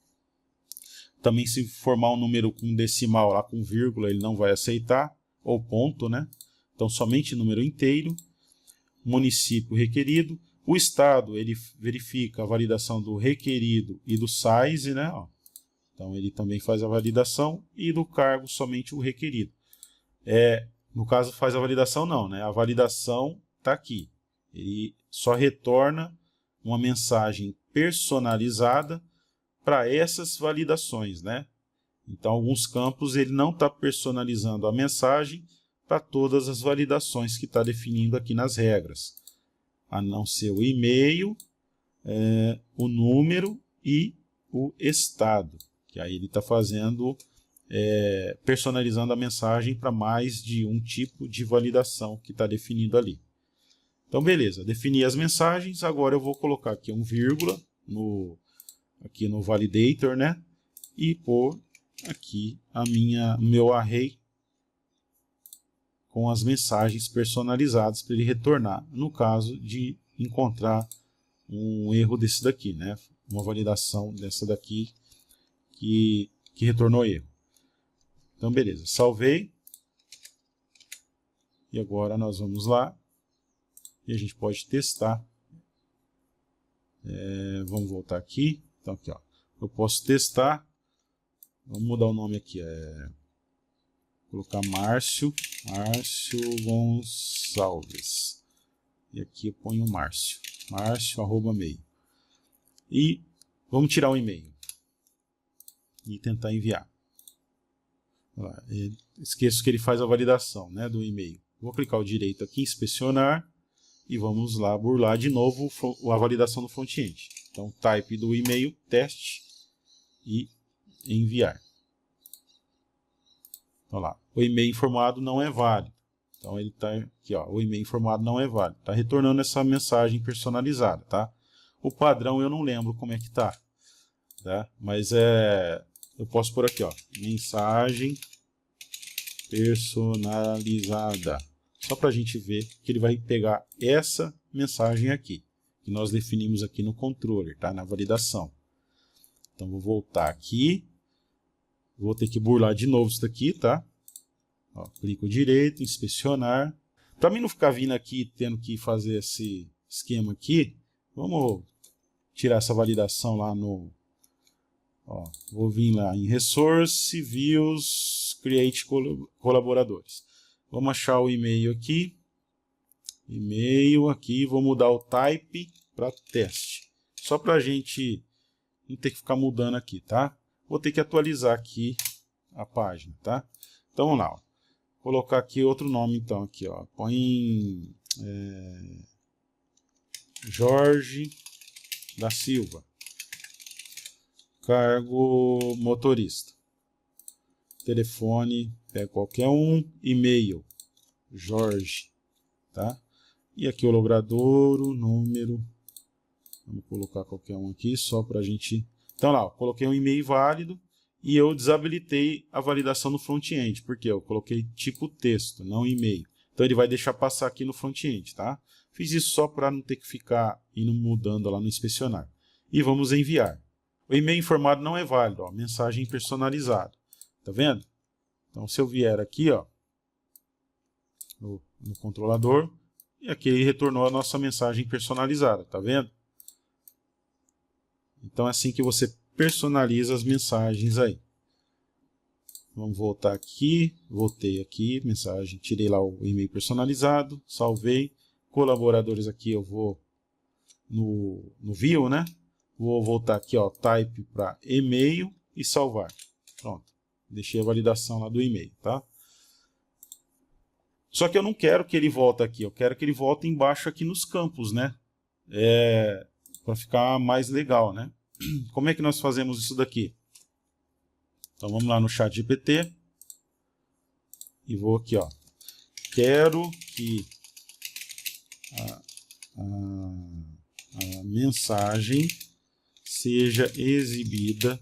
Speaker 1: Também se formar um número com decimal lá com vírgula, ele não vai aceitar, ou ponto, né? Então somente número inteiro. Município requerido. O estado, ele verifica a validação do requerido e do size, né? Ó. Então ele também faz a validação e do cargo somente o requerido. No caso faz a validação não, né? A validação está aqui. Ele só retorna uma mensagem personalizada para essas validações, né? Então alguns campos ele não está personalizando a mensagem para todas as validações que está definindo aqui nas regras, a não ser o e-mail, o número e o estado, que aí ele está fazendo, personalizando a mensagem para mais de um tipo de validação que está definido ali. Então beleza, defini as mensagens, agora eu vou colocar aqui um vírgula aqui no validator, né? E pôr aqui meu array com as mensagens personalizadas para ele retornar, no caso de encontrar um erro desse daqui, né? Uma validação dessa daqui que retornou erro. Então beleza, salvei. E agora nós vamos lá e a gente pode testar. Vamos voltar aqui. Então aqui, ó, eu posso testar. Vamos mudar o nome aqui, colocar Márcio Gonçalves. E aqui eu ponho Márcio, @mail. E vamos tirar o e-mail e tentar enviar. Esqueço que ele faz a validação, né, do e-mail. Vou clicar o direito aqui, inspecionar, e vamos lá burlar de novo a validação do front-end. Então, type do e-mail, teste e enviar. Então lá, o e-mail informado não é válido. Então ele está aqui, ó, o e-mail informado não é válido. Está retornando essa mensagem personalizada, tá? O padrão eu não lembro como é que tá, mas eu posso pôr aqui, ó, mensagem personalizada. Só para a gente ver que ele vai pegar essa mensagem aqui, que nós definimos aqui no controller, tá? Na validação. Então vou voltar aqui. Vou ter que burlar de novo isso daqui, tá? Ó, clico direito, inspecionar. Para mim não ficar vindo aqui, tendo que fazer esse esquema aqui, vamos tirar essa validação lá no... Ó, vou vir lá em Resource, Views, Create Colaboradores. Vamos achar o e-mail aqui. E-mail aqui, vou mudar o type para teste. Só para a gente não ter que ficar mudando aqui, tá? Vou ter que atualizar aqui a página, tá? Então vamos lá, ó. Vou colocar aqui outro nome então aqui, ó. Põe Jorge da Silva. Cargo motorista. Telefone, pega qualquer um, e-mail Jorge, tá? E aqui o logradouro, número. Vamos colocar qualquer um aqui só para a gente... Então lá, eu coloquei um e-mail válido e eu desabilitei a validação no front-end, porque eu coloquei tipo texto, não e-mail. Então ele vai deixar passar aqui no front-end, tá? Fiz isso só para não ter que ficar indo mudando lá no inspecionar. E vamos enviar. O e-mail informado não é válido, ó, mensagem personalizada. Tá vendo? Então se eu vier aqui, ó, no controlador, e aqui ele retornou a nossa mensagem personalizada, tá vendo? Então é assim que você personaliza as mensagens aí. Vamos voltar aqui, voltei aqui, mensagem, tirei lá o e-mail personalizado, salvei. Colaboradores aqui eu vou no View, né? Vou voltar aqui, ó, type para e-mail e salvar. Pronto, deixei a validação lá do e-mail, tá? Só que eu não quero que ele volte aqui, eu quero que ele volte embaixo aqui nos campos, né? Para ficar mais legal, né? Como é que nós fazemos isso daqui? Então vamos lá no ChatGPT e vou aqui, ó. Quero que a mensagem seja exibida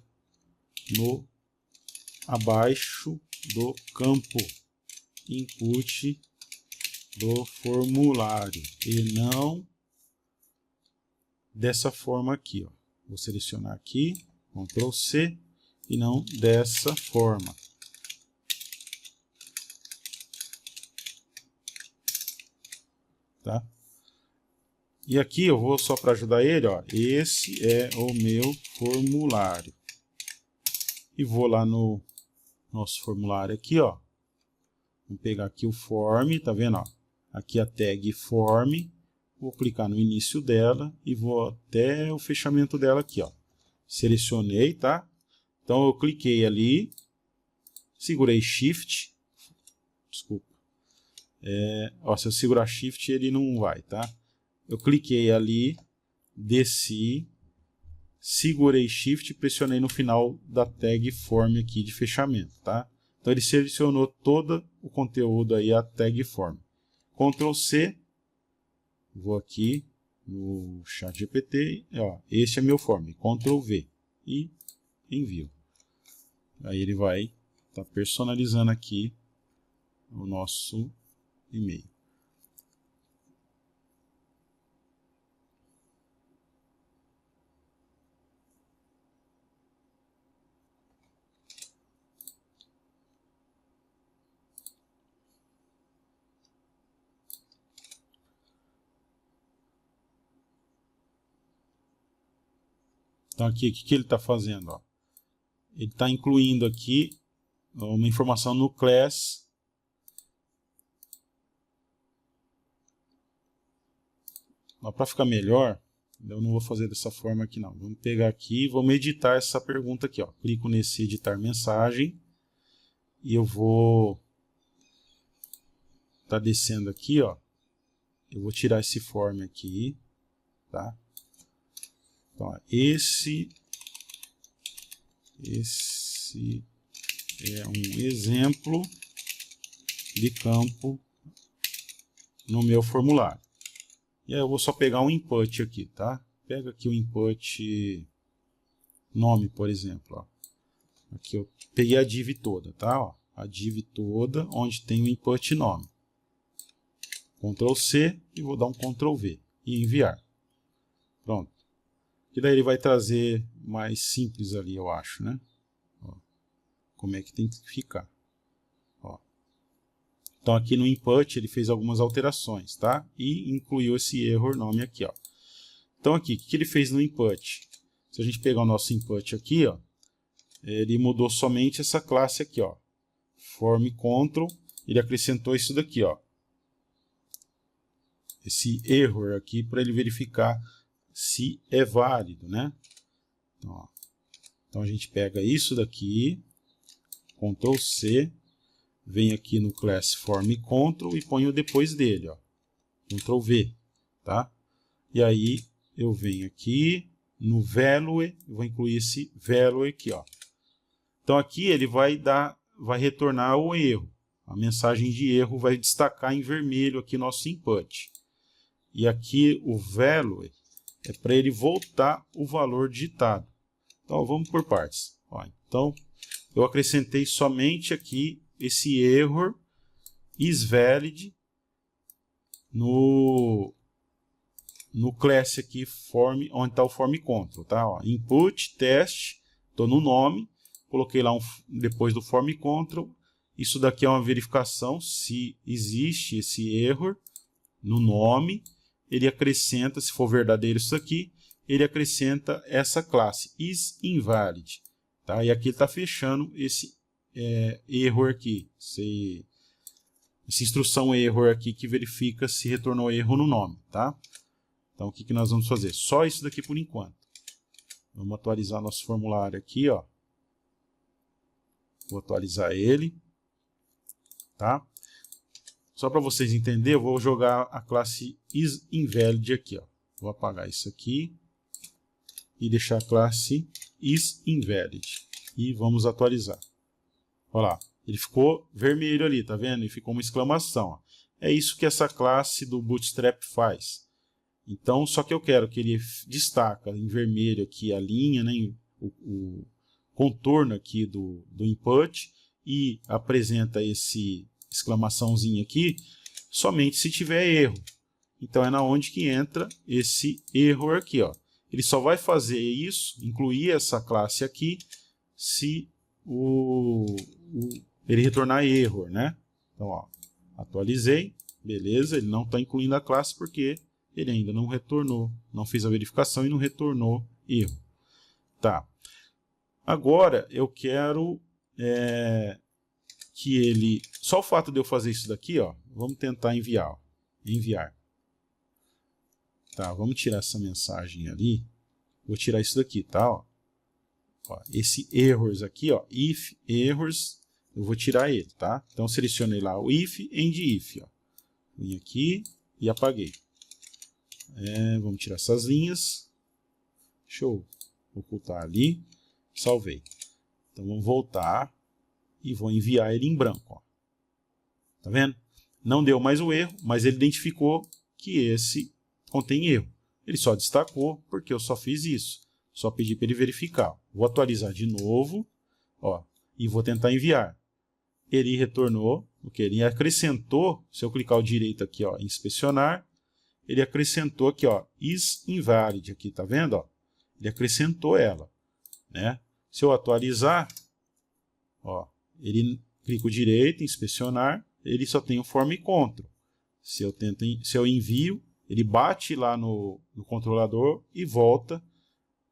Speaker 1: abaixo do campo input do formulário e não dessa forma aqui, ó. Vou selecionar aqui, Ctrl C, e não dessa forma. Tá? E aqui eu vou só para ajudar ele, ó, esse é o meu formulário. e vou lá no nosso formulário aqui, ó. Vamos pegar aqui o form, tá vendo, ó? Aqui a tag form, vou clicar no início dela e vou até o fechamento dela aqui, ó. Selecionei, tá? Então eu cliquei ali, segurei Shift, desculpa. Ó, se eu segurar Shift ele não vai, tá? Eu cliquei ali, desci, segurei Shift e pressionei no final da tag form aqui de fechamento, tá? Então ele selecionou todo o conteúdo aí, a tag form. Ctrl C, vou aqui no ChatGPT, ó, este é meu form, Ctrl V e envio. Aí ele vai estar personalizando aqui o nosso e-mail. Então aqui, o que ele está fazendo? Ó? Ele está incluindo aqui uma informação no class. Para ficar melhor, eu não vou fazer dessa forma aqui não. Vamos pegar aqui e vamos editar essa pergunta aqui. Ó. Clico nesse editar mensagem e eu vou estar descendo aqui. Ó. Eu vou tirar esse form aqui. Tá? Então, ó, esse é um exemplo de campo no meu formulário. E aí eu vou só pegar um input aqui, tá? Pega aqui o input nome, por exemplo. Ó. Aqui eu peguei a div toda, tá? Ó, a div toda onde tem o input nome. Ctrl C e vou dar um Ctrl V e enviar. Pronto. E daí ele vai trazer mais simples ali, eu acho, né? Ó, como é que tem que ficar. Ó. Então aqui no input ele fez algumas alterações, tá? E incluiu esse error nome aqui, ó. Então aqui, o que ele fez no input? Se a gente pegar o nosso input aqui, ó, ele mudou somente essa classe aqui, ó. Form control, ele acrescentou isso daqui, ó. Esse error aqui para ele verificar se é válido, né? Então, ó. Então a gente pega isso daqui, Ctrl C, vem aqui no class form control e ponho depois dele, ó. Ctrl V, tá? E aí eu venho aqui no value, vou incluir esse value aqui, ó. Então aqui ele vai retornar o erro. A mensagem de erro vai destacar em vermelho aqui nosso input. E aqui o value é para ele voltar o valor digitado. Então vamos por partes. Ó, então eu acrescentei somente aqui esse error isValid no class aqui form, onde está o form control, tá? Ó, input test, estou no nome, coloquei lá depois do form control. Isso daqui é uma verificação se existe esse error no nome. Ele acrescenta, se for verdadeiro isso aqui, ele acrescenta essa classe isInvalid, tá? E aqui ele está fechando esse erro aqui, essa instrução error aqui que verifica se retornou erro no nome, tá? Então o que nós vamos fazer? Só isso daqui por enquanto. Vamos atualizar nosso formulário aqui, ó. Vou atualizar ele, tá? Só para vocês entenderem, eu vou jogar a classe isInvalid aqui, ó. Vou apagar isso aqui e deixar a classe isInvalid. E vamos atualizar. Olha lá, ele ficou vermelho ali, tá vendo? E ficou uma exclamação. Ó. É isso que essa classe do Bootstrap faz. Então, só que eu quero que ele destaca em vermelho aqui a linha, né, o contorno aqui do input e apresenta esse exclamaçãozinho aqui somente se tiver erro. Então é na onde que entra esse error aqui, ó. Ele só vai fazer isso, incluir essa classe aqui, se ele retornar erro, né? Então, ó, atualizei, beleza, ele não está incluindo a classe porque ele ainda não retornou, não fez a verificação e não retornou erro. Tá. Agora eu quero que ele... Só o fato de eu fazer isso daqui, ó, vamos tentar enviar. Ó, enviar. Tá, vamos tirar essa mensagem ali. Vou tirar isso daqui, tá? Ó, esse errors aqui, ó, if errors, eu vou tirar ele, tá? Então selecionei lá o if, end if, ó. Vim aqui e apaguei. Vamos tirar essas linhas. Deixa eu ocultar ali. Salvei. Então vamos voltar e vou enviar ele em branco, ó. Tá vendo? Não deu mais o erro, mas ele identificou que esse contém erro. Ele só destacou porque eu só fiz isso. Só pedi para ele verificar. Vou atualizar de novo, ó, e vou tentar enviar. Ele retornou, porque ele acrescentou, se eu clicar o direito aqui, ó, em inspecionar, ele acrescentou aqui, ó, is invalid, aqui, tá vendo, ó? Ele acrescentou ela, né? Se eu atualizar, ó, ele clico direito, inspecionar, ele só tem o form e control. Se eu envio, ele bate lá no controlador e volta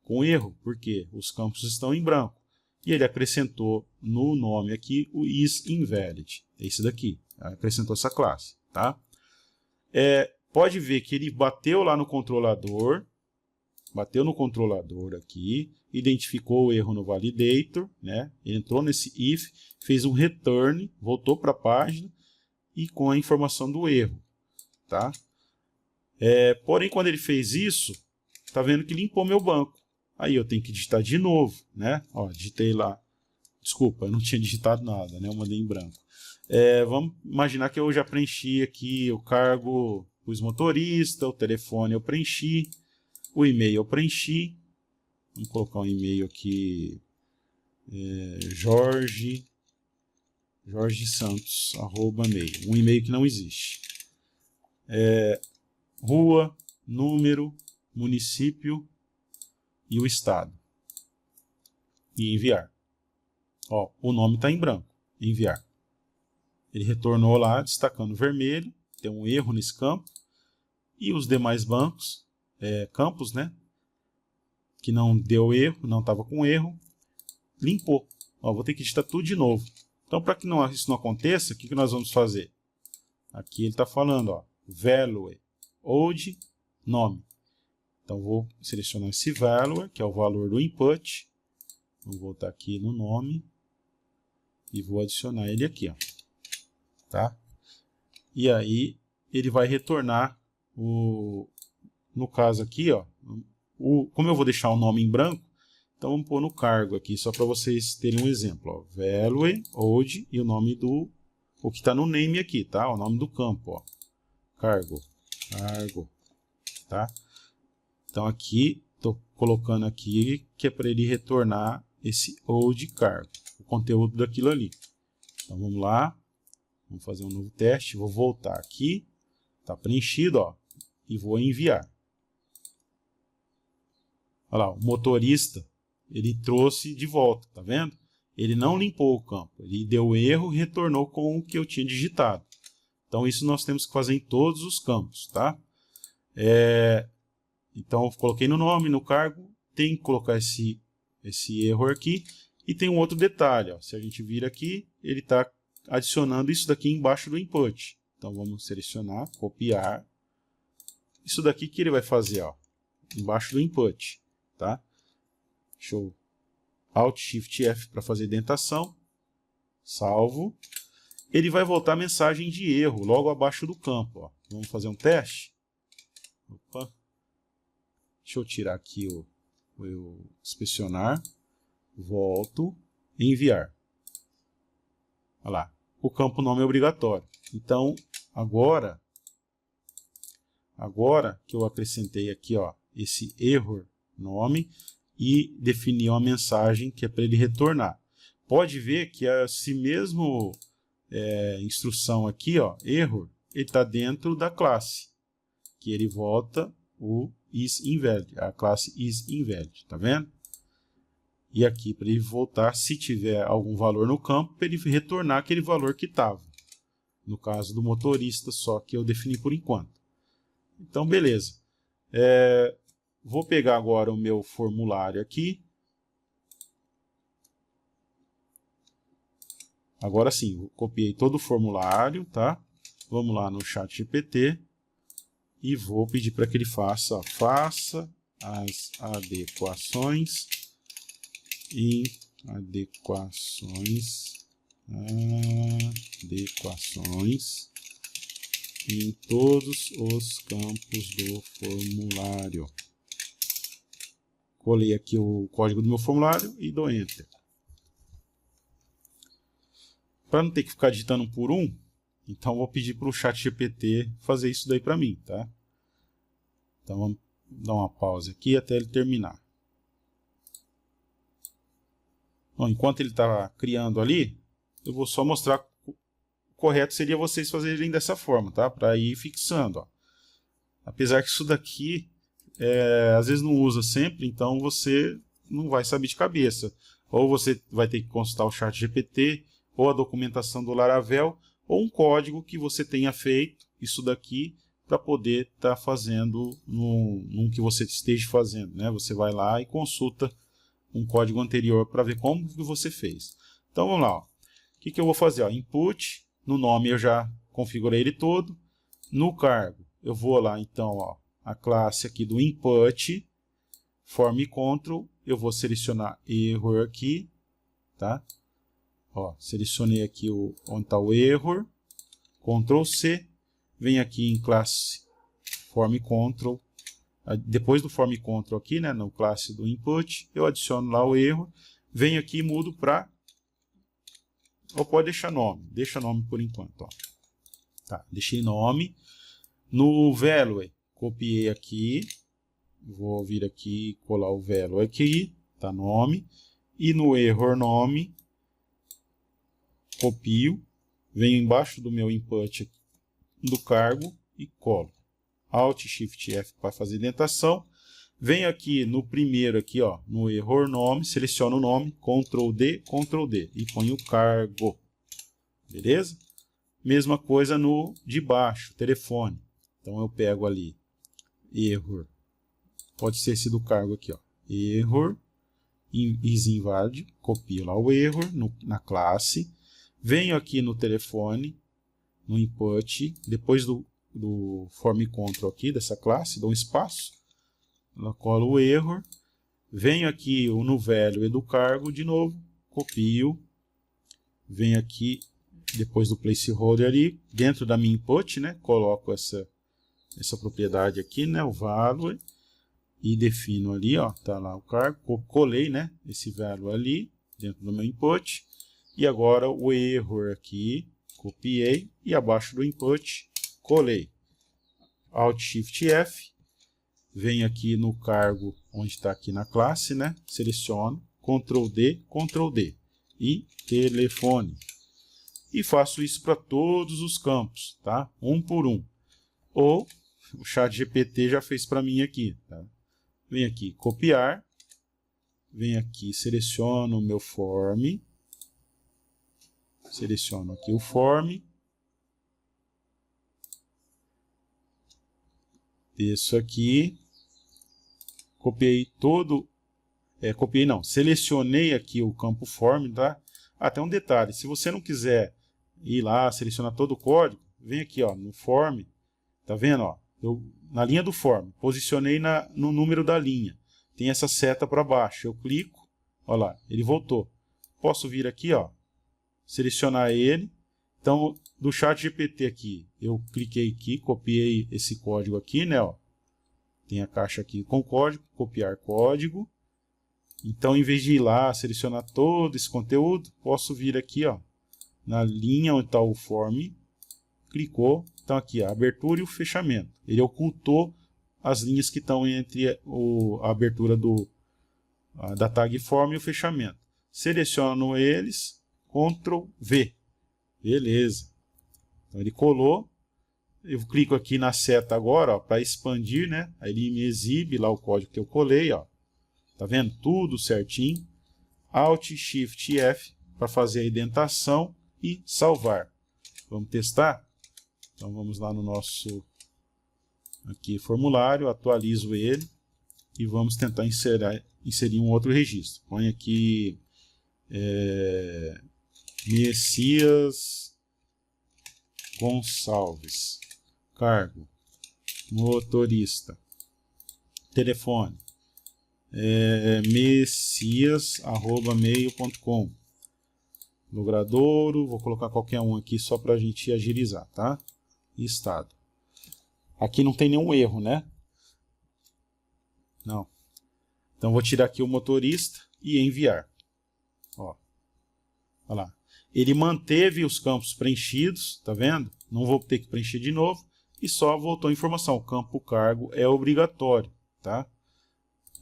Speaker 1: com erro, porque os campos estão em branco. E ele acrescentou no nome aqui o is invalid. É esse daqui. Acrescentou essa classe, tá? Pode ver que ele bateu lá no controlador. Bateu no controlador aqui. Identificou o erro no validator, né? Ele entrou nesse if, fez um return, voltou para a página e com a informação do erro, tá? Porém, quando ele fez isso, tá vendo que limpou meu banco. Aí eu tenho que digitar de novo, né? Ó, digitei lá. Desculpa, eu não tinha digitado nada, né? Eu mandei em branco. Vamos imaginar que eu já preenchi aqui o cargo, os motoristas, o telefone eu preenchi, o e-mail eu preenchi. Vamos colocar um e-mail aqui, Jorge Santos, @mail. Um e-mail que não existe. Rua, número, município e o estado. E enviar. Ó, o nome está em branco. Enviar. Ele retornou lá, destacando vermelho. Tem um erro nesse campo. E os demais bancos, campos, né? Que não deu erro, não estava com erro. Limpou. Ó, vou ter que digitar tudo de novo. Então, para que isso não aconteça, o que nós vamos fazer? Aqui ele está falando, ó, value, old, nome. Então, vou selecionar esse value, que é o valor do input. Vou voltar aqui no nome. E vou adicionar ele aqui, ó. Tá? E aí, ele vai retornar, no caso aqui, ó, como eu vou deixar o nome em branco, então vamos pôr no cargo aqui, só para vocês terem um exemplo. Ó, value, old, e o nome o que está no name aqui, tá? O nome do campo, ó. Cargo, tá? Então aqui, estou colocando aqui que é para ele retornar esse old cargo, o conteúdo daquilo ali. Então vamos lá, vamos fazer um novo teste, vou voltar aqui, está preenchido, ó, e vou enviar. Olha lá, o motorista, ele trouxe de volta, tá vendo? Ele não limpou o campo, ele deu erro e retornou com o que eu tinha digitado. Então isso nós temos que fazer em todos os campos, tá? Então eu coloquei no nome, no cargo, tem que colocar esse erro aqui. E tem um outro detalhe, ó, se a gente vir aqui, ele está adicionando isso daqui embaixo do input. Então vamos selecionar, copiar. Isso daqui que ele vai fazer, ó, embaixo do input, tá? Deixa eu Alt Shift F para fazer indentação. Salvo. Ele vai voltar a mensagem de erro logo abaixo do campo, ó. Vamos fazer um teste. Opa. Deixa eu tirar aqui o inspecionar. Volto, enviar. Olha lá, o campo nome é obrigatório. Então, agora que eu acrescentei aqui, ó, esse error nome e defini uma mensagem que é para ele retornar. Pode ver que esse mesmo instrução aqui, ó, error, ele está dentro da classe, que ele volta o isInvalid, a classe isInvalid, tá vendo? E aqui, para ele voltar, se tiver algum valor no campo, para ele retornar aquele valor que estava. No caso do motorista, só que eu defini por enquanto. Então, beleza. Vou pegar agora o meu formulário aqui. Agora sim, eu copiei todo o formulário, tá? Vamos lá no ChatGPT e vou pedir para que ele faça, ó, faça as adequações em todos os campos do formulário. Colei aqui o código do meu formulário e dou Enter. Para não ter que ficar digitando um por um, então vou pedir para o ChatGPT fazer isso daí para mim, tá? Então vamos dar uma pausa aqui até ele terminar. Bom, enquanto ele está criando ali, eu vou só mostrar. O correto seria vocês fazerem dessa forma, tá? Para ir fixando, ó. Apesar que isso daqui às vezes não usa sempre, então você não vai saber de cabeça. Ou você vai ter que consultar o ChatGPT, ou a documentação do Laravel, ou um código que você tenha feito isso daqui para poder estar fazendo num que você esteja fazendo, né? Você vai lá e consulta um código anterior para ver como que você fez. Então vamos lá, ó. O que eu vou fazer? Ó, input, no nome eu já configurei ele todo. No cargo, eu vou lá então, ó, a classe aqui do input, form control, eu vou selecionar error aqui, tá? Ó, selecionei aqui onde está o error, Ctrl C, vem aqui em classe form control, depois do form control aqui, né, no classe do input, eu adiciono lá o erro, venho aqui e mudo para, ou pode deixar nome, deixa nome por enquanto, ó. Tá, deixei nome, no value, copiei aqui, vou vir aqui e colar o value aqui, tá, nome, e no error nome, copio, venho embaixo do meu input do cargo e colo. Alt Shift F para fazer indentação. Venho aqui no primeiro aqui, ó, no error nome, seleciono o nome, Ctrl D e ponho o cargo. Beleza? Mesma coisa no de baixo, telefone. Então eu pego ali error. Pode ser esse do cargo aqui, ó. Error is invalid, copio lá o error na classe. Venho aqui no telefone, no input, depois do form control aqui dessa classe, dou um espaço, colo o error, venho aqui no value do cargo de novo, copio, venho aqui depois do placeholder ali, dentro da minha input, né, coloco essa propriedade aqui, né, o value, e defino ali, ó, tá lá o cargo, colei, né, esse value ali, dentro do meu input, e agora o error aqui, copiei, e abaixo do input, colei. Alt Shift F, venho aqui no cargo, onde está aqui na classe, né? Seleciono, Ctrl D, e telefone. E faço isso para todos os campos, tá? Um por um. Ou, o ChatGPT já fez para mim aqui, tá? Venho aqui, copiar, venho aqui, seleciono o meu form, seleciono aqui o form, desço aqui, copiei todo, copiei não, selecionei aqui o campo form, tá? Até um detalhe, se você não quiser ir lá, selecionar todo o código, vem aqui, ó, no form, tá vendo, ó? Eu, na linha do form, posicionei no número da linha, tem essa seta para baixo, eu clico, ó lá, ele voltou. Posso vir aqui, ó, selecionar ele. Então, do ChatGPT aqui, eu cliquei aqui, copiei esse código aqui, né, ó. Tem a caixa aqui com código, copiar código. Então, em vez de ir lá, selecionar todo esse conteúdo, posso vir aqui, ó, na linha onde está o form, clicou, então aqui, a abertura e o fechamento. Ele ocultou as linhas que estão entre a abertura da tag form e o fechamento. Seleciono eles, Ctrl V. Beleza. Então ele colou. Eu clico aqui na seta agora para expandir, né? Aí ele me exibe lá o código que eu colei, ó. Tá vendo? Tudo certinho. Alt Shift F para fazer a indentação e salvar. Vamos testar? Então vamos lá no nosso aqui formulário, atualizo ele e vamos tentar inserir um outro registro. Põe aqui Messias Gonçalves, cargo, motorista, telefone, messias@mail.com, logradouro, vou colocar qualquer um aqui só para a gente agilizar, tá? E estado. Aqui não tem nenhum erro, né? Não. Então vou tirar aqui o motorista e enviar. Ó. Olha lá. Ele manteve os campos preenchidos, tá vendo? Não vou ter que preencher de novo. E só voltou a informação. O campo cargo é obrigatório, tá?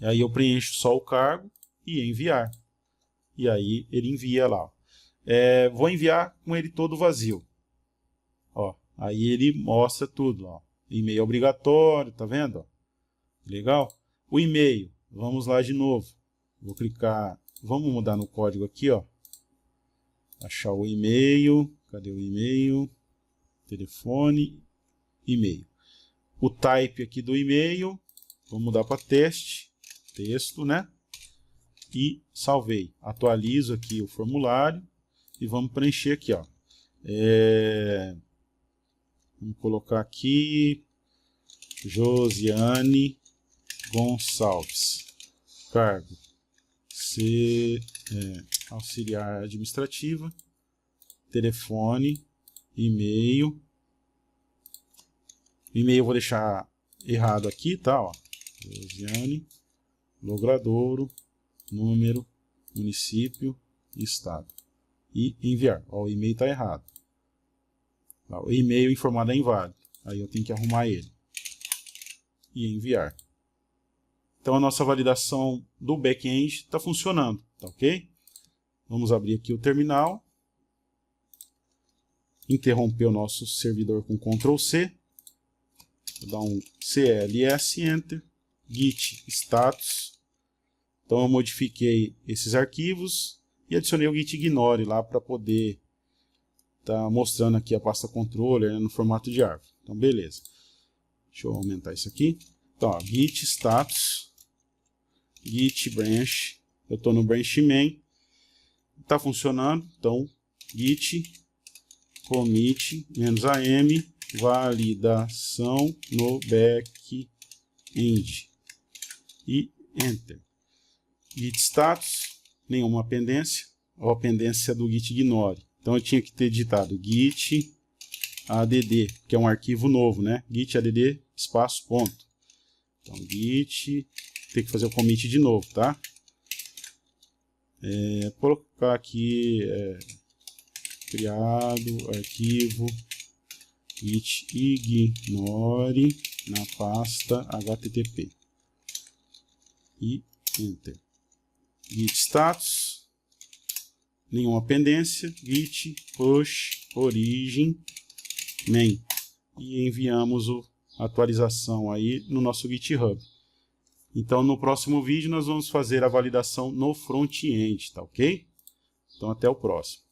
Speaker 1: E aí eu preencho só o cargo e enviar. E aí ele envia lá. Vou enviar com ele todo vazio. Ó, aí ele mostra tudo. Ó. E-mail obrigatório, tá vendo? Ó. Legal? O e-mail, vamos lá de novo. Vou clicar, vamos mudar no código aqui, ó. Achar o e-mail, cadê o e-mail? Telefone, e-mail. O type aqui do e-mail, vou mudar para teste, texto, né? E salvei. Atualizo aqui o formulário e vamos preencher aqui, ó. Vamos colocar aqui Josiane Gonçalves, cargo auxiliar administrativa, telefone, e-mail. E-mail eu vou deixar errado aqui, tá? Ó. Josiane, logradouro, número, município e estado. E enviar. Ó, o e-mail está errado. O e-mail informado é inválido. Aí eu tenho que arrumar ele. E enviar. Então a nossa validação do back-end está funcionando, tá ok? Vamos abrir aqui o terminal. Interromper o nosso servidor com Ctrl C. Vou dar um CLS Enter. Git status. Então eu modifiquei esses arquivos e adicionei o git ignore lá para poder estar mostrando aqui a pasta controller, né, no formato de árvore. Então beleza. Deixa eu aumentar isso aqui. Então, ó, git status, git branch, eu estou no branch main, está funcionando, então git commit -am validação no back-end e enter. Git status, nenhuma pendência, a pendência do git ignore. Então eu tinha que ter digitado git add, que é um arquivo novo, né? Git add espaço ponto. Então git, tem que fazer o commit de novo, tá? Colocar aqui criado arquivo git ignore na pasta http e enter. Git status, nenhuma pendência, git push origin main e enviamos a atualização aí no nosso GitHub. Então no próximo vídeo nós vamos fazer a validação no front-end, tá ok? Então até o próximo.